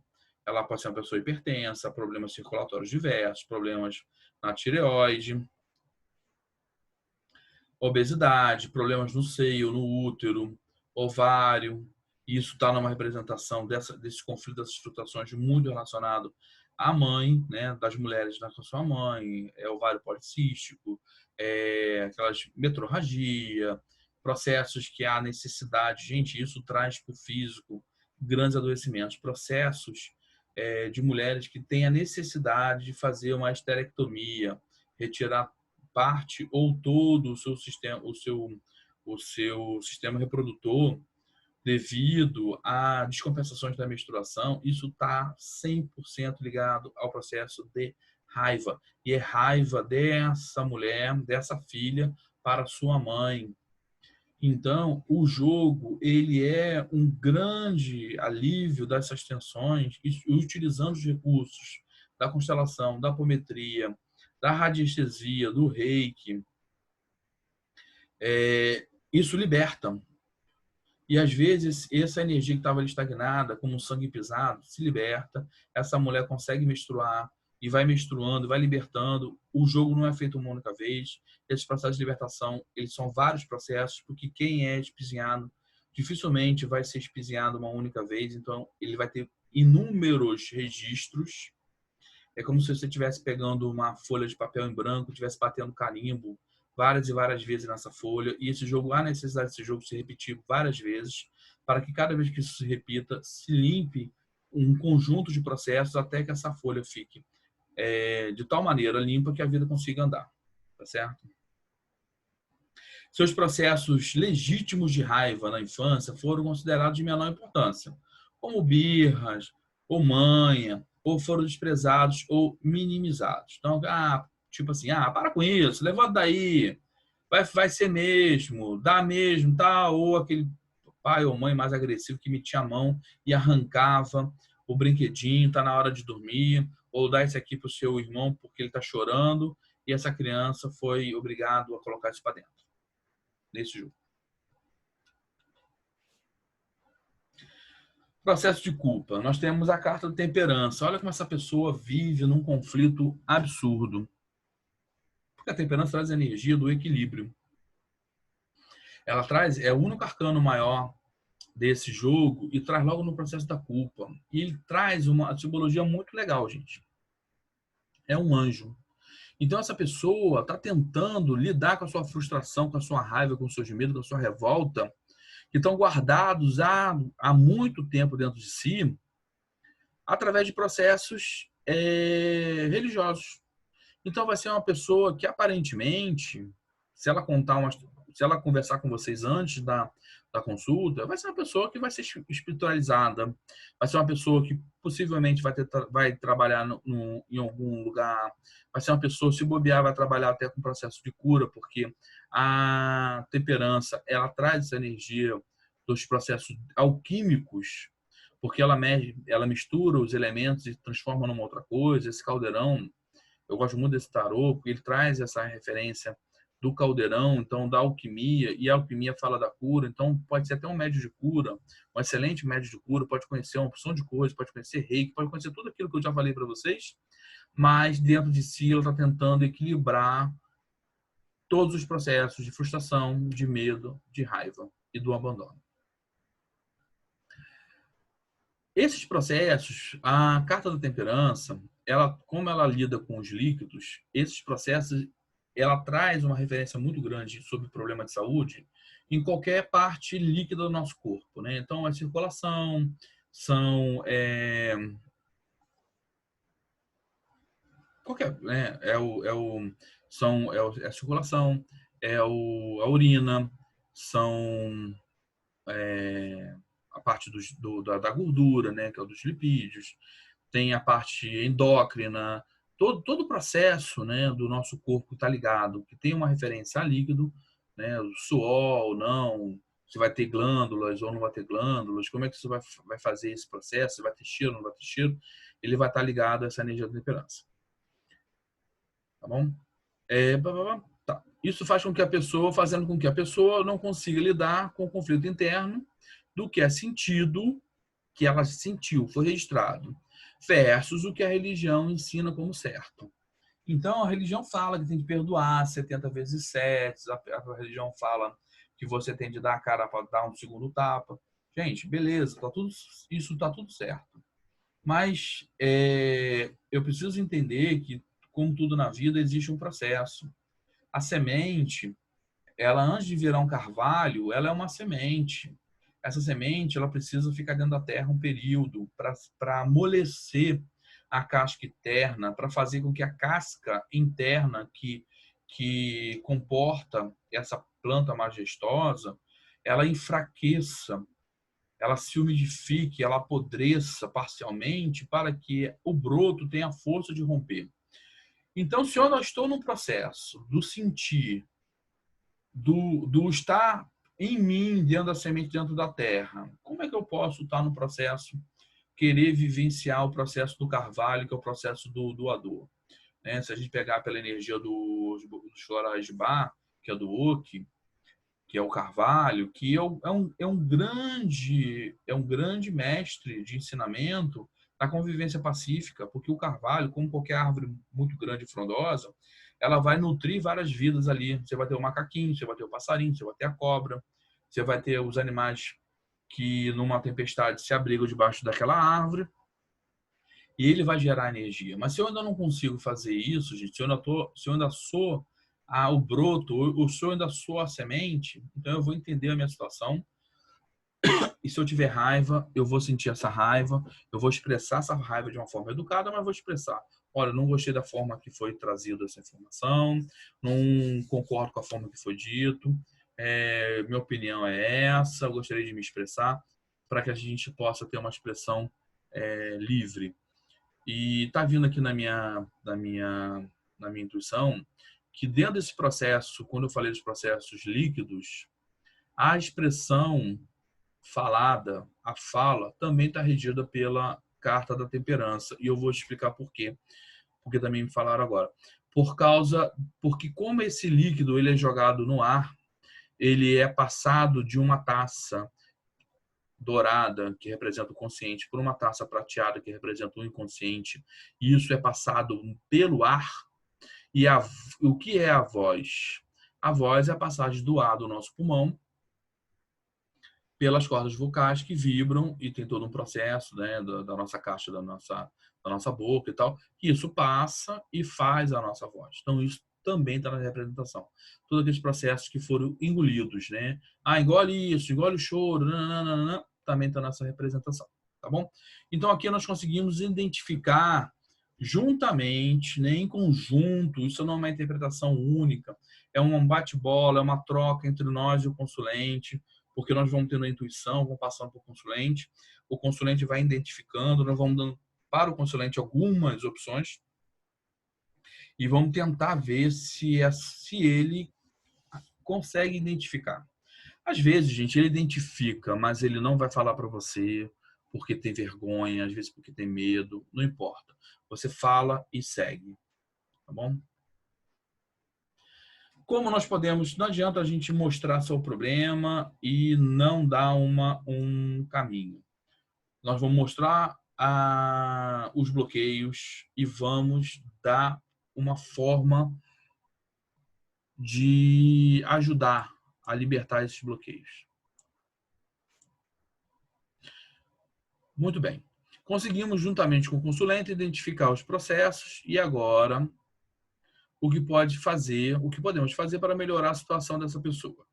Ela pode ser uma pessoa hipertensa, problemas circulatórios diversos, problemas na tireoide, obesidade, problemas no seio, no útero, ovário. Isso está numa representação desse conflito, dessas flutuações muito relacionado à mãe, né, das mulheres na sua mãe, ovário policístico, aquelas metrorragia, processos que há necessidade. Gente, isso traz para o físico grandes adoecimentos, processos de mulheres que têm a necessidade de fazer uma esterectomia, retirar parte ou todo o seu sistema reprodutor devido a descompensações da menstruação. Isso está 100% ligado ao processo de raiva. E é raiva dessa mulher, dessa filha, para sua mãe. Então, o jogo ele é um grande alívio dessas tensões, utilizando os recursos da constelação, da apometria, da radiestesia, do reiki. Isso liberta. E às vezes essa energia que estava estagnada, como um sangue pisado, se liberta. Essa mulher consegue menstruar, e vai menstruando, vai libertando. O jogo não é feito uma única vez. Esses processos de libertação, eles são vários processos, porque quem é espizinhado dificilmente vai ser espizinhado uma única vez, então ele vai ter inúmeros registros. É como se você estivesse pegando uma folha de papel em branco, estivesse batendo carimbo várias e várias vezes nessa folha, e esse jogo, há necessidade desse jogo se repetir várias vezes, para que cada vez que isso se repita, se limpe um conjunto de processos até que essa folha fique de tal maneira limpa que a vida consiga andar. Tá certo? Seus processos legítimos de raiva na infância foram considerados de menor importância, como birras, ou manha, ou foram desprezados ou minimizados. Então, tipo assim, para com isso, levanta daí, vai ser mesmo, dá mesmo, tá? Ou aquele pai ou mãe mais agressivo que metia a mão e arrancava o brinquedinho, tá na hora de dormir, ou dá esse aqui pro seu irmão porque ele tá chorando e essa criança foi obrigado a colocar isso para dentro nesse jogo. Processo de culpa. Nós temos a carta da temperança. Olha como essa pessoa vive num conflito absurdo. Porque a temperança traz a energia do equilíbrio. Ela traz, é o único arcano maior desse jogo e traz logo no processo da culpa. E ele traz uma simbologia muito legal, gente. É um anjo. Então essa pessoa está tentando lidar com a sua frustração, com a sua raiva, com os seus medos, com a sua revolta, que estão guardados há muito tempo dentro de si, através de processos religiosos. Então vai ser uma pessoa que aparentemente, se ela contar se ela conversar com vocês antes da consulta, vai ser uma pessoa que vai ser espiritualizada, vai ser uma pessoa que possivelmente vai trabalhar em algum lugar, vai ser uma pessoa, se bobear, vai trabalhar até com processo de cura, porque a temperança, ela traz essa energia dos processos alquímicos, porque ela mistura os elementos e transforma numa outra coisa. Esse caldeirão, eu gosto muito desse tarô, porque ele traz essa referência do caldeirão, então da alquimia, e a alquimia fala da cura, então pode ser até um médio de cura, um excelente médio de cura, pode conhecer uma opção de coisas, pode conhecer reiki, pode conhecer tudo aquilo que eu já falei para vocês, mas dentro de si ela está tentando equilibrar todos os processos de frustração, de medo, de raiva e do abandono. Esses processos, a carta da temperança, como ela lida com os líquidos, esses processos, ela traz uma referência muito grande sobre o problema de saúde em qualquer parte líquida do nosso corpo, né? Então, a circulação, são qualquer, né? É a circulação, a urina, são a parte da gordura, né? Que é o dos lipídios, tem a parte endócrina, todo o processo, né, do nosso corpo está ligado, que tem uma referência a líquido, né, o suor ou não, se vai ter glândulas ou não vai ter glândulas, como é que você vai fazer esse processo, se vai ter cheiro ou não vai ter cheiro, ele vai estar ligado a essa energia da temperança. Tá bom? Tá. Isso faz com que fazendo com que a pessoa não consiga lidar com o conflito interno do que é sentido, que ela sentiu, foi registrado, versus o que a religião ensina como certo. Então, a religião fala que tem que perdoar 70 vezes 7, a religião fala que você tem de dar a cara para dar um segundo tapa. Gente, beleza, isso está tudo certo. Mas eu preciso entender que, como tudo na vida, existe um processo. A semente, ela antes de virar um carvalho, ela é uma semente. Essa semente, ela precisa ficar dentro da terra um período para amolecer a casca interna, para fazer com que a casca interna que comporta essa planta majestosa, ela enfraqueça, ela se umidifique, ela apodreça parcialmente para que o broto tenha a força de romper. Então, se eu não estou num processo do sentir, do estar em mim, dentro da semente, dentro da terra, como é que eu posso estar no processo, querer vivenciar o processo do carvalho, que é o processo do doador? Né? Se a gente pegar pela energia dos florais de Bach, que é do oak, que é o carvalho, que é um grande mestre de ensinamento da convivência pacífica, porque o carvalho, como qualquer árvore muito grande e frondosa, ela vai nutrir várias vidas ali. Você vai ter o macaquinho, você vai ter o passarinho, você vai ter a cobra, você vai ter os animais que numa tempestade se abrigam debaixo daquela árvore, e ele vai gerar energia. Mas se eu ainda não consigo fazer isso, gente, se eu ainda sou o broto, ou se eu ainda sou a semente, então eu vou entender a minha situação. E se eu tiver raiva, eu vou sentir essa raiva, eu vou expressar essa raiva de uma forma educada, mas vou expressar. Olha, não gostei da forma que foi trazida essa informação, não concordo com a forma que foi dito, minha opinião é essa, eu gostaria de me expressar para que a gente possa ter uma expressão livre. E está vindo aqui na minha intuição que dentro desse processo, quando eu falei dos processos líquidos, a expressão falada, a fala, também está regida pela carta da temperança. E eu vou explicar por quê. Porque também me falaram agora. Porque como esse líquido ele é jogado no ar, ele é passado de uma taça dourada, que representa o consciente, por uma taça prateada, que representa o inconsciente, e isso é passado pelo ar. E o que é a voz? A voz é a passagem do ar do nosso pulmão pelas cordas vocais que vibram e tem todo um processo, né, da nossa caixa, da nossa boca e tal, que isso passa e faz a nossa voz. Então, isso também está na representação. Todos aqueles processos que foram engolidos, né? Engole isso, engole o choro, nananana, também está nessa representação, tá bom? Então, aqui nós conseguimos identificar juntamente, né, em conjunto, isso não é uma interpretação única, é um bate-bola, é uma troca entre nós e o consulente, porque nós vamos tendo a intuição, vamos passando para o consulente vai identificando, nós vamos dando para o consulente algumas opções e vamos tentar ver se ele consegue identificar. Às vezes, gente, ele identifica, mas ele não vai falar para você porque tem vergonha, às vezes porque tem medo, não importa. Você fala e segue, tá bom? Como nós podemos, não adianta a gente mostrar só o problema e não dar um caminho. Nós vamos mostrar os bloqueios e vamos dar uma forma de ajudar a libertar esses bloqueios. Muito bem. Conseguimos, juntamente com o consulente, identificar os processos e agora o que podemos fazer para melhorar a situação dessa pessoa.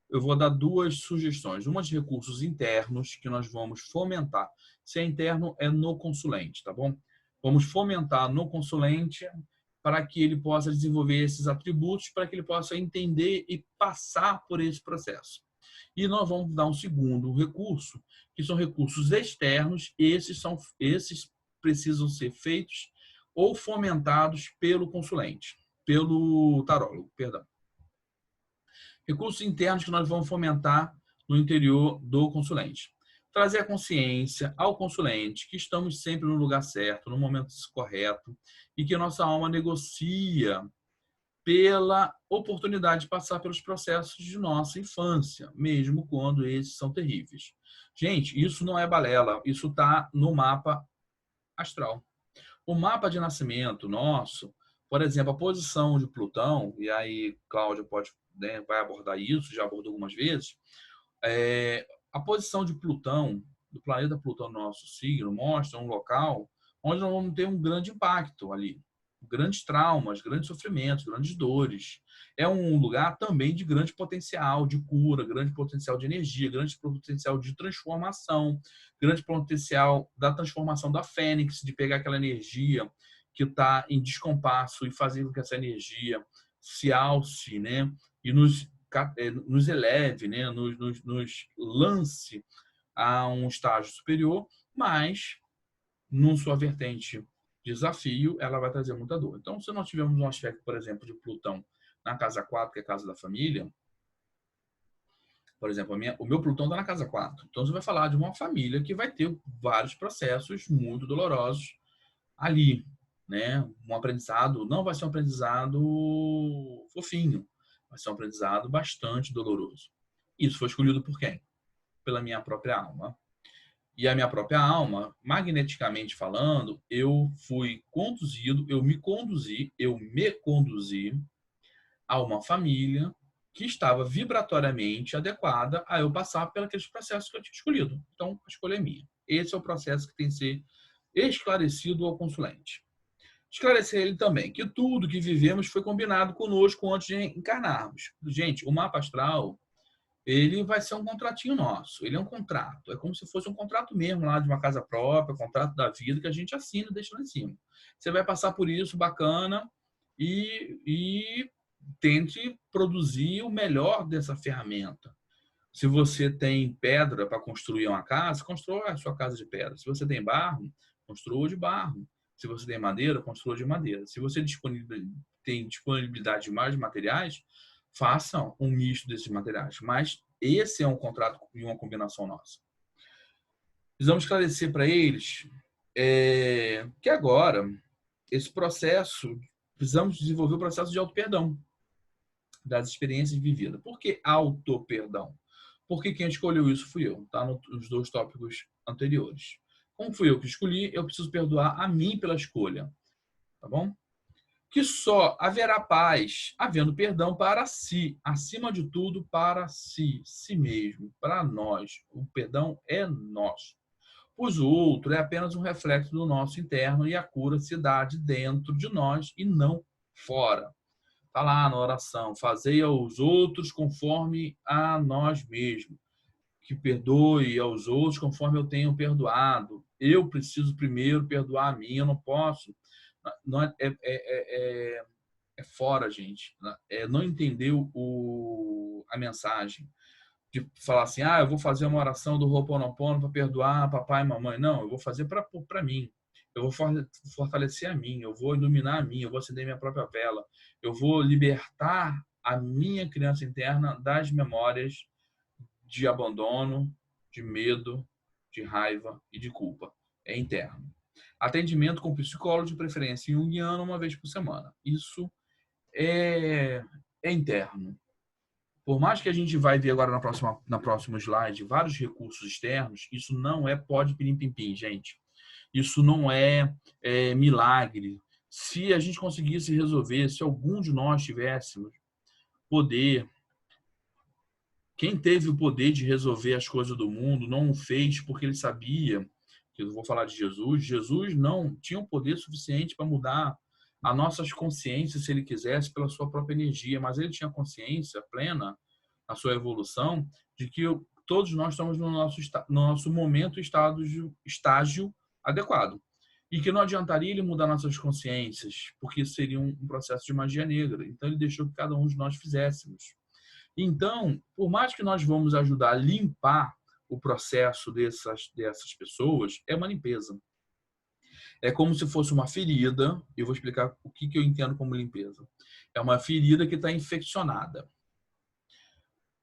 Eu vou dar duas sugestões. Uma de recursos internos que nós vamos fomentar. Se é interno, é no consulente, tá bom? Vamos fomentar no consulente para que ele possa desenvolver esses atributos, para que ele possa entender e passar por esse processo. E nós vamos dar um segundo recurso, que são recursos externos. Esses precisam ser feitos ou fomentados pelo consulente, pelo tarólogo, perdão. Recursos internos que nós vamos fomentar no interior do consulente. Trazer a consciência ao consulente que estamos sempre no lugar certo, no momento correto e que nossa alma negocia pela oportunidade de passar pelos processos de nossa infância, mesmo quando esses são terríveis. Gente, isso não é balela, isso está no mapa astral. O mapa de nascimento nosso, por exemplo, a posição de Plutão, e aí Cláudia pode, né, vai abordar isso, já abordou algumas vezes, a posição de Plutão, do planeta Plutão no nosso signo, mostra um local onde nós vamos ter um grande impacto ali. Grandes traumas, grandes sofrimentos, grandes dores. É um lugar também de grande potencial de cura, grande potencial de energia, grande potencial de transformação, grande potencial da transformação da fênix, de pegar aquela energia que está em descompasso e fazer com que essa energia se alce, né? E nos eleve, né? Nos lance a um estágio superior, mas, numa sua vertente desafio, ela vai trazer muita dor. Então, se nós tivermos um aspecto, por exemplo, de Plutão na casa 4, que é a casa da família, por exemplo, o meu Plutão está na casa 4. Então, você vai falar de uma família que vai ter vários processos muito dolorosos ali, né? Um aprendizado não vai ser um aprendizado fofinho, vai ser um aprendizado bastante doloroso. Isso foi escolhido por quem? Pela minha própria alma. e a minha própria alma, magneticamente falando, eu fui conduzido, eu me conduzi a uma família que estava vibratoriamente adequada a eu passar pelos processos que eu tinha escolhido. Então, a escolha é minha. Esse é o processo que tem que ser esclarecido ao consulente. Esclarecer ele também que tudo que vivemos foi combinado conosco antes de encarnarmos. Gente, o mapa astral, ele vai ser um contratinho nosso. Ele é um contrato. É como se fosse um contrato mesmo lá de uma casa própria, contrato da vida que a gente assina e deixa lá em cima. Você vai passar por isso, bacana, e tente produzir o melhor dessa ferramenta. Se você tem pedra para construir uma casa, construa a sua casa de pedra. Se você tem barro, construa de barro. Se você tem madeira, construa de madeira. Se você tem disponibilidade de mais materiais, façam um misto desses materiais. Mas esse é um contrato e uma combinação nossa. Precisamos esclarecer para eles que agora, esse processo, precisamos desenvolver o processo de auto-perdão das experiências vividas. Por que auto-perdão? Porque quem escolheu isso fui eu, tá? Nos 2 tópicos anteriores. Como fui eu que escolhi, eu preciso perdoar a mim pela escolha, tá bom? Que só haverá paz havendo perdão para si, acima de tudo para si, si mesmo, para nós. O perdão é nosso. Pois o outro é apenas um reflexo do nosso interno e a cura se dá de dentro de nós e não fora. Está lá na oração, fazei aos outros conforme a nós mesmos, que perdoe aos outros conforme eu tenho perdoado. Eu preciso primeiro perdoar a mim, eu não posso. Não é fora, gente. É não entender a mensagem. De falar assim, eu vou fazer uma oração do Ho'oponopono para perdoar papai e mamãe. Não, eu vou fazer para mim. Eu vou fortalecer a mim, eu vou iluminar a mim, eu vou acender minha própria vela. Eu vou libertar a minha criança interna das memórias de abandono, de medo, de raiva e de culpa. É interno. Atendimento com psicólogo, de preferência junguiano, uma vez por semana. Isso é interno. Por mais que a gente vai ver agora na próxima slide vários recursos externos, isso não é pó de pirim-pim-pim, gente. Isso não é milagre. Se a gente conseguisse resolver, se algum de nós tivéssemos poder, quem teve o poder de resolver as coisas do mundo não o fez porque ele sabia, que eu vou falar de Jesus, Jesus não tinha o poder suficiente para mudar as nossas consciências se ele quisesse pela sua própria energia, mas ele tinha consciência plena, a sua evolução, de que todos nós estamos no nosso momento, estágio adequado. E que não adiantaria ele mudar nossas consciências, porque isso seria um processo de magia negra. Então ele deixou que cada um de nós fizéssemos. Então, por mais que nós vamos ajudar a limpar o processo dessas pessoas, é uma limpeza. É como se fosse uma ferida. Eu vou explicar o que eu entendo como limpeza. É uma ferida que está infeccionada.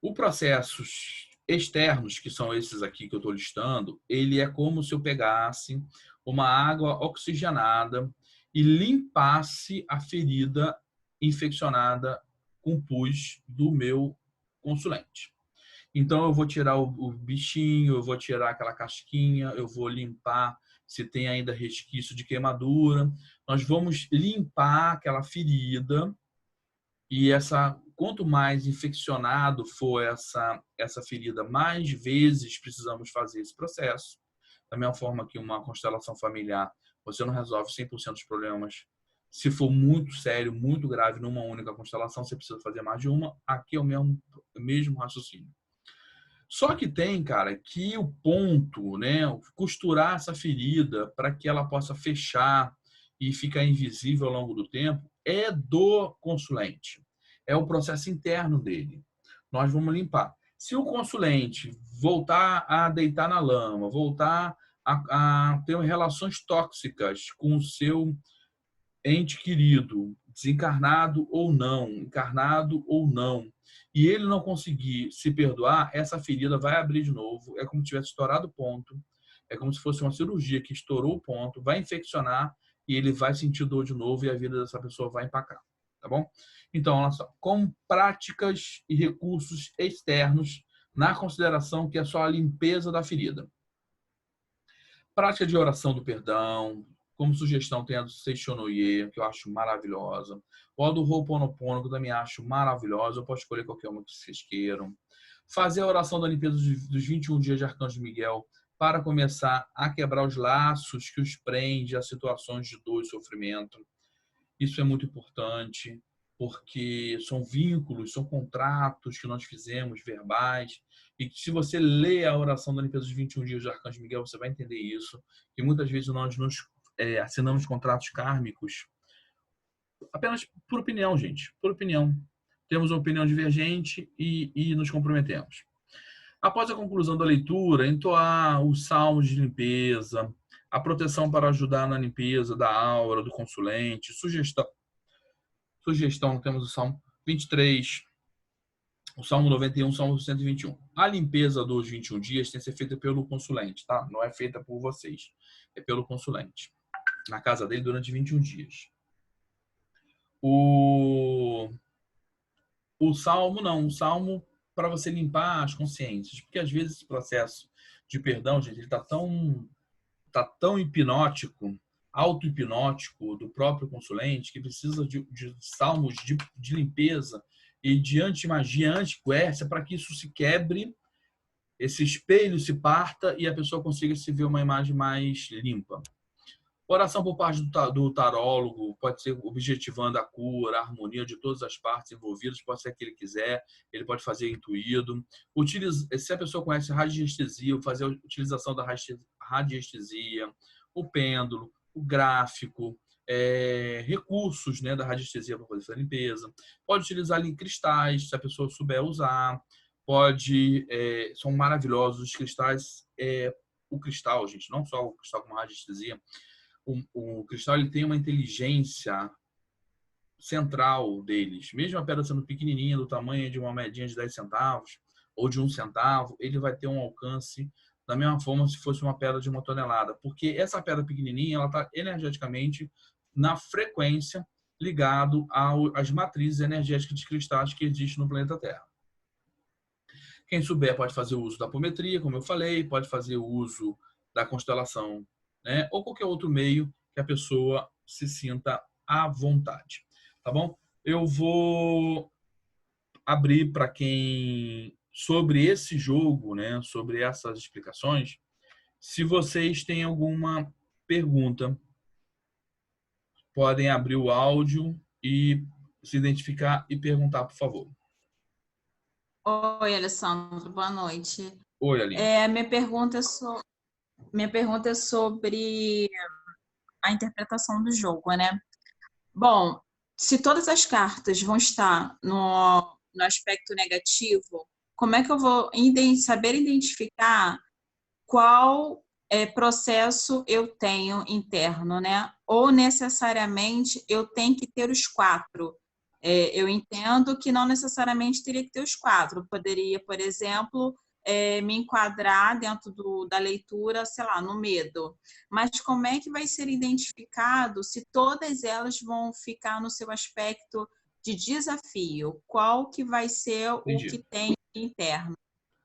Os processos externos, que são esses aqui que eu estou listando, ele é como se eu pegasse uma água oxigenada e limpasse a ferida infeccionada com pus do meu consulente. Então, eu vou tirar o bichinho, eu vou tirar aquela casquinha, eu vou limpar se tem ainda resquício de queimadura. Nós vamos limpar aquela ferida e quanto mais infeccionado for essa ferida, mais vezes precisamos fazer esse processo. Da mesma forma que uma constelação familiar, você não resolve 100% dos problemas. Se for muito sério, muito grave, numa única constelação, você precisa fazer mais de uma. Aqui é o mesmo raciocínio. Só que tem, cara, que o ponto, né, costurar essa ferida para que ela possa fechar e ficar invisível ao longo do tempo, é do consulente. É o processo interno dele. Nós vamos limpar. Se o consulente voltar a deitar na lama, voltar a ter relações tóxicas com o seu ente querido, desencarnado ou não, encarnado ou não, e ele não conseguir se perdoar, essa ferida vai abrir de novo. É como se tivesse estourado o ponto. É como se fosse uma cirurgia que estourou o ponto, vai infeccionar e ele vai sentir dor de novo e a vida dessa pessoa vai empacar. Tá bom? Então, olha só. Com práticas e recursos externos na consideração que é só a limpeza da ferida. Prática de oração do perdão. Como sugestão, tem a do Seishonoye, que eu acho maravilhosa. Ou a do Ho'oponopono, que eu também acho maravilhosa. Eu posso escolher qualquer uma que vocês queiram. Fazer a oração da limpeza dos 21 dias de Arcanjo Miguel para começar a quebrar os laços que os prende a situações de dor e sofrimento. Isso é muito importante, porque são vínculos, são contratos que nós fizemos, verbais, e que se você lê a oração da limpeza dos 21 dias de Arcanjo Miguel, você vai entender isso, que muitas vezes nós assinamos contratos kármicos apenas por opinião, gente, por opinião. Temos uma opinião divergente e nos comprometemos. Após a conclusão da leitura, entoar os salmos de limpeza, a proteção para ajudar na limpeza da aura do consulente, sugestão, temos o Salmo 23, o Salmo 91, o Salmo 121. A limpeza dos 21 dias tem que ser feita pelo consulente, tá? Não é feita por vocês, é pelo consulente, na casa dele durante 21 dias. O Salmo não, o Salmo para você limpar as consciências, porque às vezes esse processo de perdão, gente, ele está tão hipnótico, auto-hipnótico do próprio consulente, que precisa de salmos de limpeza e de anti-magia, anti-quércia, para que isso se quebre, esse espelho se parta e a pessoa consiga se ver uma imagem mais limpa. Oração por parte do tarólogo pode ser objetivando a cura, a harmonia de todas as partes envolvidas, pode ser que ele quiser, ele pode fazer intuído. Se a pessoa conhece radiestesia, fazer a utilização da radiestesia, o pêndulo, o gráfico, recursos, né, da radiestesia para poder fazer a limpeza. Pode utilizar ali cristais, se a pessoa souber usar. São maravilhosos os cristais. O cristal, gente, não só o cristal com radiestesia, o cristal ele tem uma inteligência central deles. Mesmo a pedra sendo pequenininha, do tamanho de uma moedinha de 10 centavos ou de 1 centavo, ele vai ter um alcance da mesma forma se fosse uma pedra de 1 tonelada. Porque essa pedra pequenininha, ela está energeticamente na frequência ligado às matrizes energéticas de cristais que existem no planeta Terra. Quem souber pode fazer o uso da apometria, como eu falei, pode fazer o uso da constelação, né? Ou qualquer outro meio que a pessoa se sinta à vontade, tá bom? Eu vou abrir para quem sobre esse jogo, né? Sobre essas explicações. Se vocês têm alguma pergunta, podem abrir o áudio e se identificar e perguntar, por favor. Oi, Alessandro, boa noite. Oi, Aline. Minha pergunta é sobre a interpretação do jogo, né? Bom, se todas as cartas vão estar no aspecto negativo, como é que eu vou saber identificar qual processo eu tenho interno, né? Ou necessariamente eu tenho que ter os 4. Eu entendo que não necessariamente teria que ter os 4. Poderia, por exemplo, me enquadrar dentro da leitura, sei lá, no medo. Mas como é que vai ser identificado se todas elas vão ficar no seu aspecto de desafio? Qual que vai ser Entendi. o que tem interno?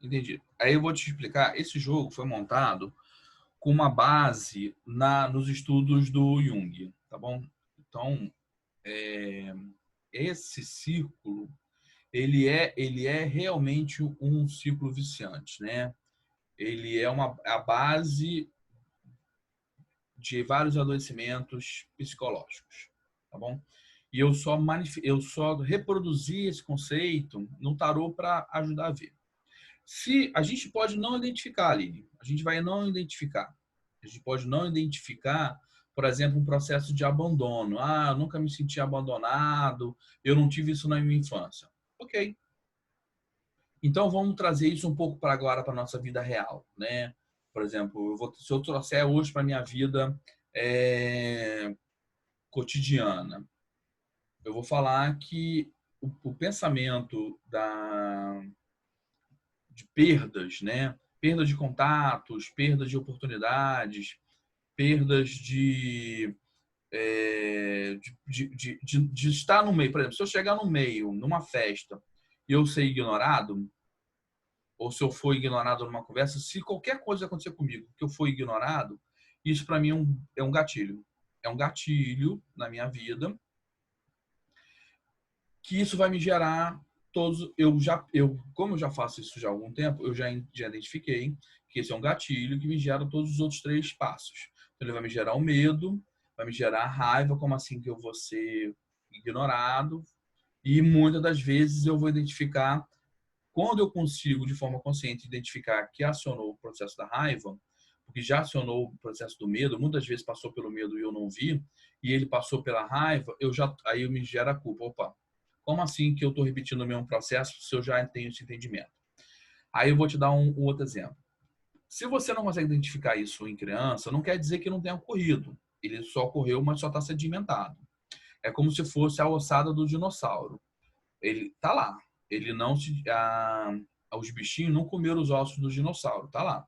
Entendi. Aí eu vou te explicar. Esse jogo foi montado com uma base nos estudos do Jung, tá bom? Então, esse círculo, ele é realmente um ciclo viciante, né? Ele é a base de vários adoecimentos psicológicos, tá bom? E eu só reproduzi esse conceito no tarô para ajudar a ver. Se a gente pode não identificar, Aline, a gente vai não identificar. A gente pode não identificar, por exemplo, um processo de abandono. Ah, eu nunca me senti abandonado, eu não tive isso na minha infância. Ok. Então vamos trazer isso um pouco para agora, para a nossa vida real, né? Por exemplo, se eu trouxer hoje para a minha vida cotidiana, eu vou falar que o pensamento de perdas, né? Perdas de contatos, perdas de oportunidades, perdas de estar no meio. Por exemplo, se eu chegar no meio, numa festa, e eu ser ignorado, ou se eu for ignorado numa conversa, se qualquer coisa acontecer comigo que eu for ignorado, Isso para mim é um gatilho. É um gatilho na minha vida que isso vai me gerar todos. Como eu já faço isso já há algum tempo, eu já identifiquei que esse é um gatilho que me gera todos os outros 3 passos. Então, ele vai me gerar o medo, vai me gerar a raiva, como assim que eu vou ser ignorado, e muitas das vezes eu vou identificar, quando eu consigo de forma consciente identificar que acionou o processo da raiva, porque já acionou o processo do medo, muitas vezes passou pelo medo e eu não vi, e ele passou pela raiva, aí eu me gera a culpa. Opa, como assim que eu estou repetindo o mesmo processo se eu já tenho esse entendimento? Aí eu vou te dar um outro exemplo. Se você não consegue identificar isso em criança, não quer dizer que não tenha ocorrido. Ele só ocorreu, mas só está sedimentado. É como se fosse a ossada do dinossauro. Ele tá lá. Ele não se, os bichinhos não comeram os ossos do dinossauro. Tá lá.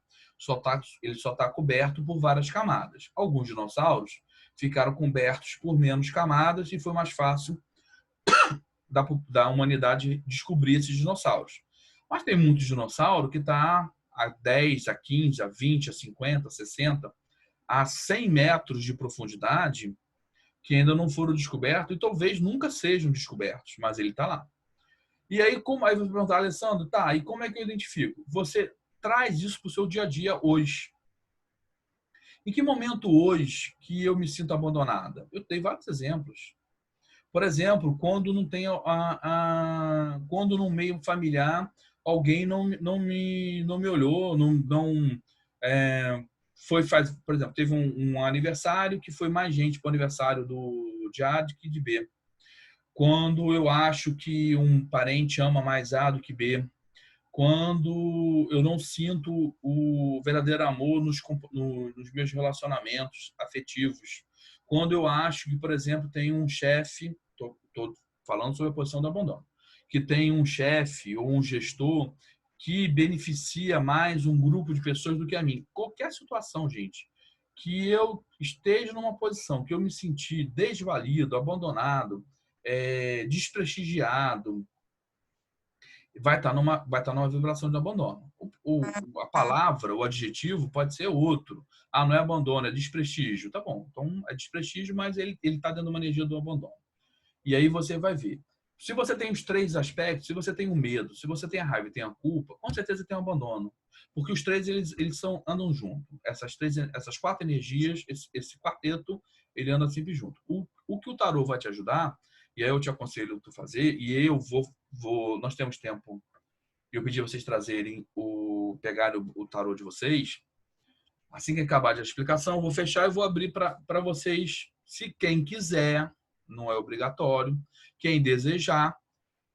Ele só está coberto por várias camadas. Alguns dinossauros ficaram cobertos por menos camadas e foi mais fácil da humanidade descobrir esses dinossauros. Mas tem muitos dinossauros que está a 10, a 15, a 20, a 50, a 60, a 100 metros de profundidade que ainda não foram descobertos e talvez nunca sejam descobertos, mas ele está lá. E aí, aí você perguntar, Alessandro, tá, e como é que eu identifico? Você traz isso para o seu dia a dia hoje. Em que momento hoje que eu me sinto abandonada? Eu tenho vários exemplos. Por exemplo, quando não tem quando no meio familiar alguém não me olhou, não por exemplo, teve um aniversário que foi mais gente para o aniversário de A do que de B. Quando eu acho que um parente ama mais A do que B, quando eu não sinto o verdadeiro amor nos meus relacionamentos afetivos, quando eu acho que, por exemplo, tem um chefe, estou falando sobre a posição do abandono, que tem um chefe ou um gestor que beneficia mais um grupo de pessoas do que a mim. Qualquer situação, gente, que eu esteja numa posição que eu me senti desvalido, abandonado, desprestigiado, vai estar numa vibração de abandono. A palavra, o adjetivo pode ser outro. Ah, não é abandono, é desprestígio. Tá bom, então é desprestígio, mas ele está dando uma energia do abandono. E aí você vai ver. Se você tem os 3 aspectos, se você tem o medo, se você tem a raiva e tem a culpa, com certeza tem o abandono. Porque os 3, eles andam junto. Essas 4 energias, esse quarteto, ele anda sempre junto. O que o tarô vai te ajudar, e aí eu te aconselho a fazer, e eu nós temos tempo, eu pedi vocês trazerem pegar o tarô de vocês. Assim que acabar a explicação, eu vou fechar e vou abrir para vocês, se quem quiser, não é obrigatório, quem desejar,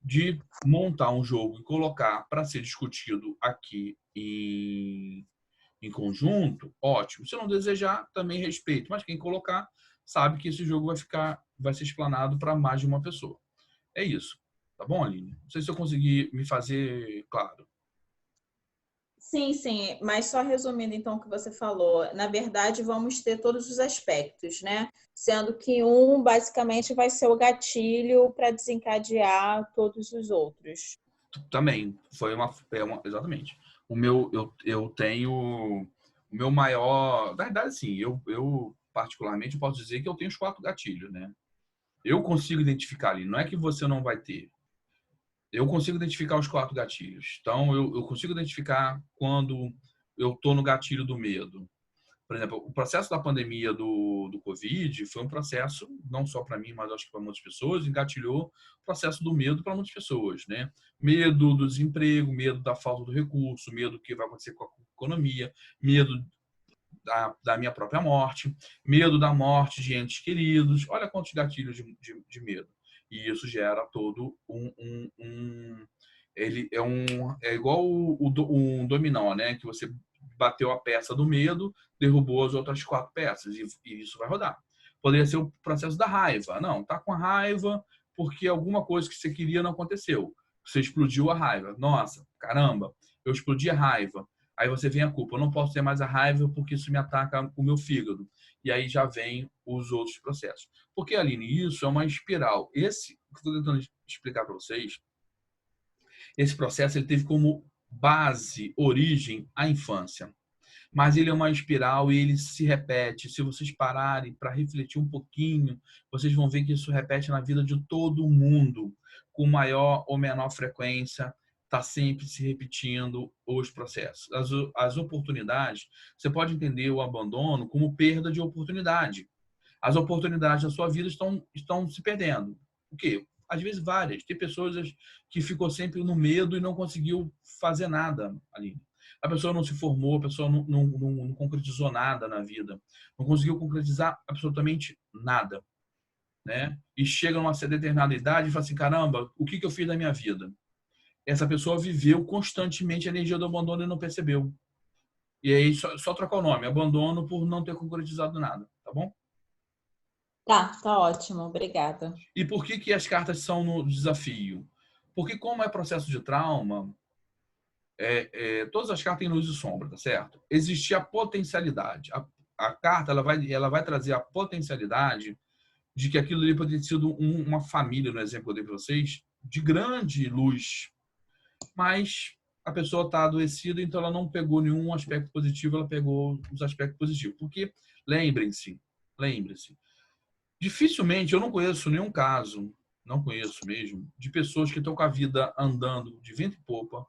de montar um jogo e colocar para ser discutido aqui em conjunto, ótimo. Se não desejar, também respeito. Mas quem colocar sabe que esse jogo vai ser explanado para mais de uma pessoa. É isso. Tá bom, Aline? Não sei se eu consegui me fazer claro. Sim, sim, mas só resumindo então o que você falou, na verdade vamos ter todos os aspectos, né? Sendo que um basicamente vai ser o gatilho para desencadear todos os outros. Também foi exatamente. Eu tenho o meu maior, na verdade, sim. Eu particularmente posso dizer que eu tenho os 4 gatilhos, né? Eu consigo identificar ali. Não é que você não vai ter. Eu consigo identificar os 4 gatilhos. Então, eu consigo identificar quando eu estou no gatilho do medo. Por exemplo, o processo da pandemia do Covid foi um processo, não só para mim, mas acho que para muitas pessoas, engatilhou o processo do medo para muitas pessoas, né? Medo do desemprego, medo da falta do recurso, medo do que vai acontecer com a economia, medo da minha própria morte, medo da morte de entes queridos. Olha quantos gatilhos de medo. E isso gera todo ele é igual um dominó, né? Que você bateu a peça do medo, derrubou as outras 4 peças e isso vai rodar. Poderia ser o processo da raiva. Não, tá com raiva porque alguma coisa que você queria não aconteceu. Você explodiu a raiva. Nossa, caramba, eu explodi a raiva. Aí você vem a culpa. Eu não posso ter mais a raiva porque isso me ataca o meu fígado. E aí já vem os outros processos. Porque, Aline, isso é uma espiral. O que eu estou tentando explicar para vocês, esse processo ele teve como base, origem, a infância. mas ele é uma espiral e ele se repete. Se vocês pararem para refletir um pouquinho, vocês vão ver que isso repete na vida de todo mundo, com maior ou menor frequência, está sempre se repetindo os processos. As oportunidades, você pode entender o abandono como perda de oportunidade. As oportunidades da sua vida estão se perdendo. O quê? Às vezes várias. Tem pessoas que ficou sempre no medo e não conseguiu fazer nada ali. A pessoa não se formou, a pessoa não concretizou nada na vida. Não conseguiu concretizar absolutamente nada. Né? E chega numa determinada idade e fala assim, caramba, o que eu fiz da minha vida? Essa pessoa viveu constantemente a energia do abandono e não percebeu. E aí só trocar o nome, abandono por não ter concretizado nada, tá bom? Tá ótimo, obrigada. E por que as cartas são no desafio? Porque como é processo de trauma, todas as cartas têm luz e sombra, tá certo? Existe a potencialidade. A carta ela vai trazer a potencialidade de que aquilo ali poderia ter sido uma família, no exemplo que eu dei para vocês, de grande luz. Mas a pessoa está adoecida, então ela não pegou nenhum aspecto positivo, ela pegou os aspectos positivos. Porque, lembrem-se, dificilmente, eu não conheço nenhum caso, não conheço mesmo, de pessoas que estão com a vida andando de vento e popa,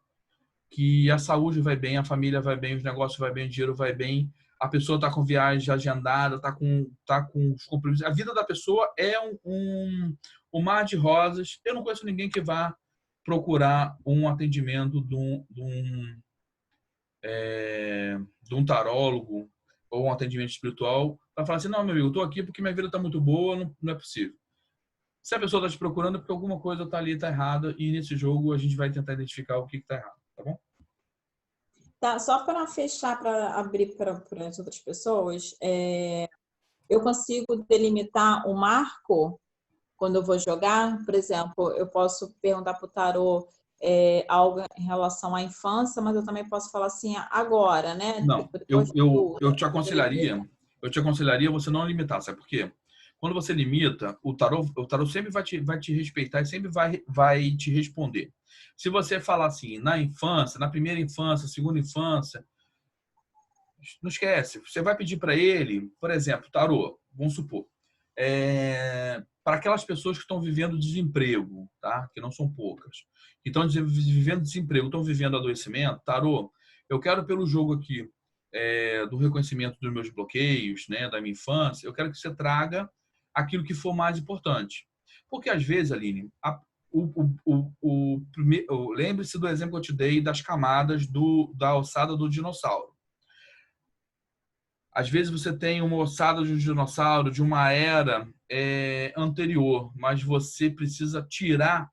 que a saúde vai bem, a família vai bem, os negócios vai bem, o dinheiro vai bem, a pessoa está com viagem agendada, tá com os compromissos. A vida da pessoa é um mar de rosas. Eu não conheço ninguém que vá procurar um atendimento de um tarólogo ou um atendimento espiritual para falar assim, não, meu amigo, eu estou aqui porque minha vida está muito boa, não é possível. Se a pessoa está te procurando é porque alguma coisa está ali, está errada, e nesse jogo a gente vai tentar identificar o que está errado, tá bom? Tá, só para fechar, para abrir para as outras pessoas, eu consigo delimitar um marco quando eu vou jogar? Por exemplo, eu posso perguntar para o tarô algo em relação à infância, mas eu também posso falar assim, agora, né? Não, Depois de eu adulta. te aconselharia você não limitar, sabe por quê? Quando você limita, o tarô sempre vai te respeitar e sempre vai te responder. Se você falar assim, na infância, na primeira infância, segunda infância, não esquece. Você vai pedir para ele, por exemplo, tarô, vamos supor, para aquelas pessoas que estão vivendo desemprego, tá? Que não são poucas, que estão vivendo desemprego, estão vivendo adoecimento, tarô, eu quero pelo jogo aqui do reconhecimento dos meus bloqueios, né, da minha infância, eu quero que você traga aquilo que for mais importante. Porque às vezes, Aline, lembre-se do exemplo que eu te dei das camadas da alçada do dinossauro. Às vezes você tem uma ossada de um dinossauro de uma era anterior, mas você precisa tirar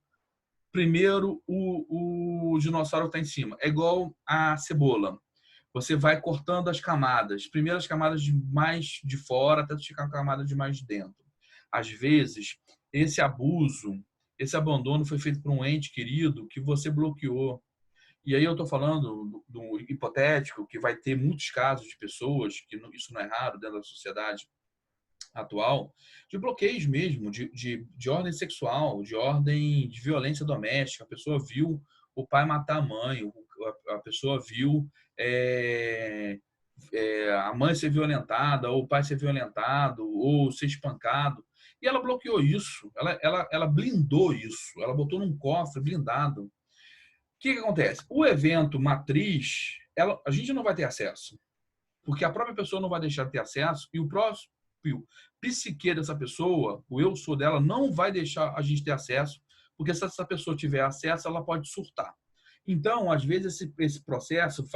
primeiro o dinossauro que está em cima. É igual a cebola. Você vai cortando as camadas. Primeiro as camadas de mais de fora até ficar a camada de mais de dentro. Às vezes, esse abuso, esse abandono foi feito por um ente querido que você bloqueou. E aí eu estou falando do hipotético, que vai ter muitos casos de pessoas, que isso não é raro dentro da sociedade atual, de bloqueios mesmo, de ordem sexual, de ordem de violência doméstica. A pessoa viu o pai matar a mãe, a pessoa viu a mãe ser violentada, ou o pai ser violentado, ou ser espancado. E ela bloqueou isso, ela blindou isso, ela botou num cofre blindado. O que acontece? O evento matriz, a gente não vai ter acesso, porque a própria pessoa não vai deixar de ter acesso e o próprio psique dessa pessoa, o eu sou dela, não vai deixar a gente ter acesso, porque se essa pessoa tiver acesso, ela pode surtar. Então, às vezes, esse processo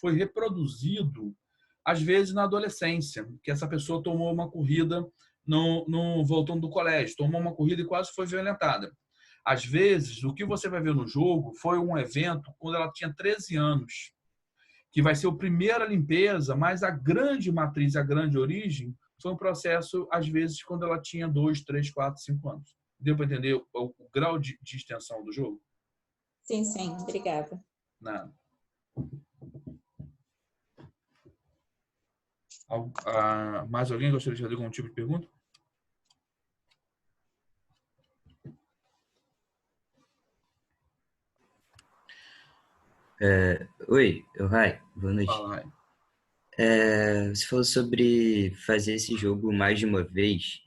foi reproduzido, às vezes, na adolescência, que essa pessoa tomou uma corrida voltando do colégio, tomou uma corrida e quase foi violentada. Às vezes, o que você vai ver no jogo foi um evento quando ela tinha 13 anos, que vai ser a primeira limpeza, mas a grande matriz, a grande origem, foi um processo, às vezes, quando ela tinha 2, 3, 4, 5 anos. Deu para entender o grau de extensão do jogo? Sim, sim, obrigada. Nada. Mais alguém gostaria de fazer algum tipo de pergunta? Oi, Rai, boa noite. Fala, Rai. Você falou sobre fazer esse jogo mais de uma vez.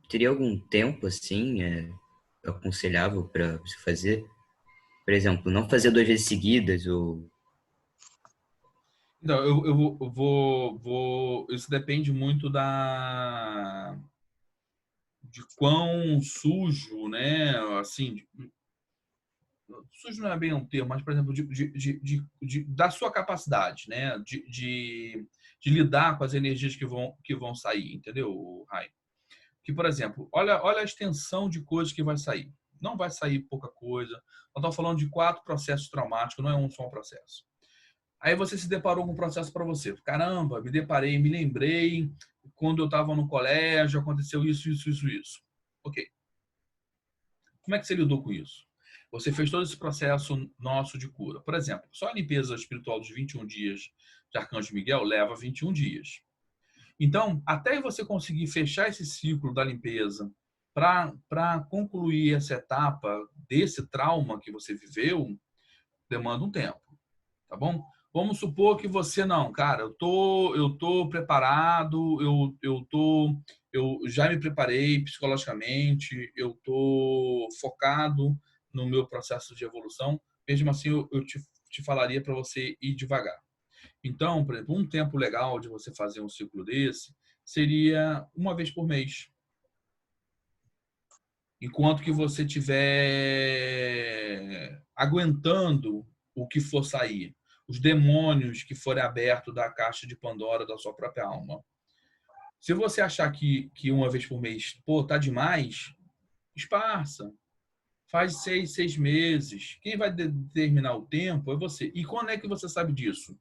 Teria algum tempo, assim, aconselhável para você fazer? Por exemplo, não fazer 2 vezes seguidas ou... Então, isso depende muito de quão sujo, né? Assim, sujo não é bem um termo, mas, por exemplo, da sua capacidade, né? De lidar com as energias que vão sair, entendeu, Rai? Que, por exemplo, olha a extensão de coisas que vai sair. Não vai sair pouca coisa. Nós estamos falando de 4 processos traumáticos, não é um só processo. Aí você se deparou com um processo para você. Caramba, me lembrei, quando eu estava no colégio, aconteceu isso, isso, isso, isso. Ok. Como é que você lidou com isso? Você fez todo esse processo nosso de cura. Por exemplo, só a limpeza espiritual dos 21 dias de Arcanjo Miguel leva 21 dias. Então, até você conseguir fechar esse ciclo da limpeza para concluir essa etapa desse trauma que você viveu, demanda um tempo, tá bom? Vamos supor que você não, cara, eu tô preparado, eu já me preparei psicologicamente, eu tô focado no meu processo de evolução. Mesmo assim, eu te falaria para você ir devagar. Então, por exemplo, um tempo legal de você fazer um ciclo desse seria uma vez por mês. Enquanto que você estiver aguentando o que for sair, os demônios que forem abertos da caixa de Pandora da sua própria alma. Se você achar que uma vez por mês, pô, tá demais, esparça. Faz 6 meses. Quem vai determinar o tempo é você. E quando é que você sabe disso?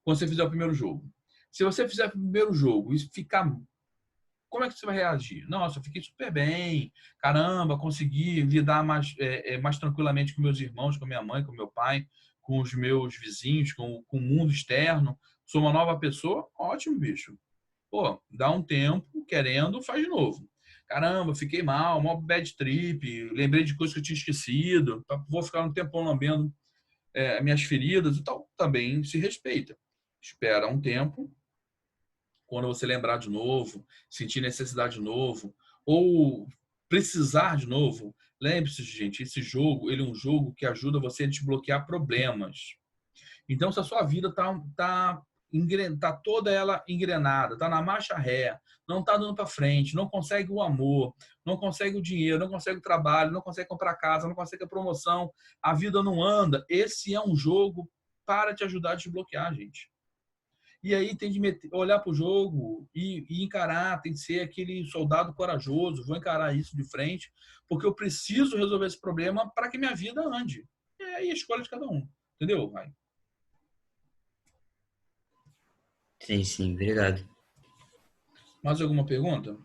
Quando você fizer o primeiro jogo. Se você fizer o primeiro jogo e ficar, como é que você vai reagir? Nossa, eu fiquei super bem. Caramba, consegui lidar mais tranquilamente com meus irmãos, com minha mãe, com meu pai, com os meus vizinhos, com o mundo externo. Sou uma nova pessoa? Ótimo, bicho. Pô, dá um tempo, querendo, faz de novo. Caramba, fiquei mal, uma bad trip, lembrei de coisas que eu tinha esquecido, vou ficar um tempão lambendo minhas feridas e tal. Também se respeita. Espera um tempo, quando você lembrar de novo, sentir necessidade de novo, ou precisar de novo, lembre-se, gente, esse jogo, ele é um jogo que ajuda você a desbloquear problemas. Então, se a sua vida tá toda ela engrenada, tá na marcha ré, não tá dando para frente, não consegue o amor, não consegue o dinheiro, não consegue o trabalho, não consegue comprar casa, não consegue a promoção, a vida não anda, esse é um jogo para te ajudar a desbloquear, gente. E aí tem de olhar para o jogo e encarar, tem de ser aquele soldado corajoso, vou encarar isso de frente, porque eu preciso resolver esse problema para que minha vida ande. É aí a escolha de cada um. Entendeu, Rai? Sim, sim, obrigado. Mais alguma pergunta?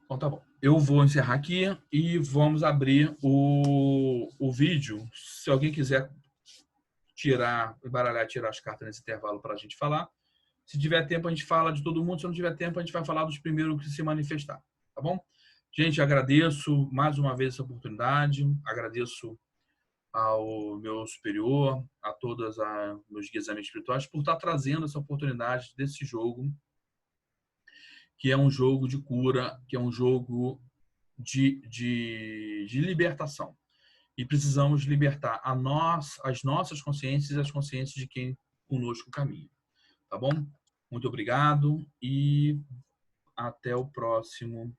Então tá bom. Eu vou encerrar aqui e vamos abrir o vídeo. Se alguém quiser embaralhar, tirar as cartas nesse intervalo para a gente falar. Se tiver tempo, a gente fala de todo mundo. Se não tiver tempo, a gente vai falar dos primeiros que se manifestar. Tá bom? Gente, agradeço mais uma vez essa oportunidade. Agradeço ao meu superior, a todos os meus guias amigos espirituais, por estar trazendo essa oportunidade desse jogo, que é um jogo de cura, que é um jogo de libertação. E precisamos libertar as nossas consciências e as consciências de quem conosco caminha. Tá bom? Muito obrigado e até o próximo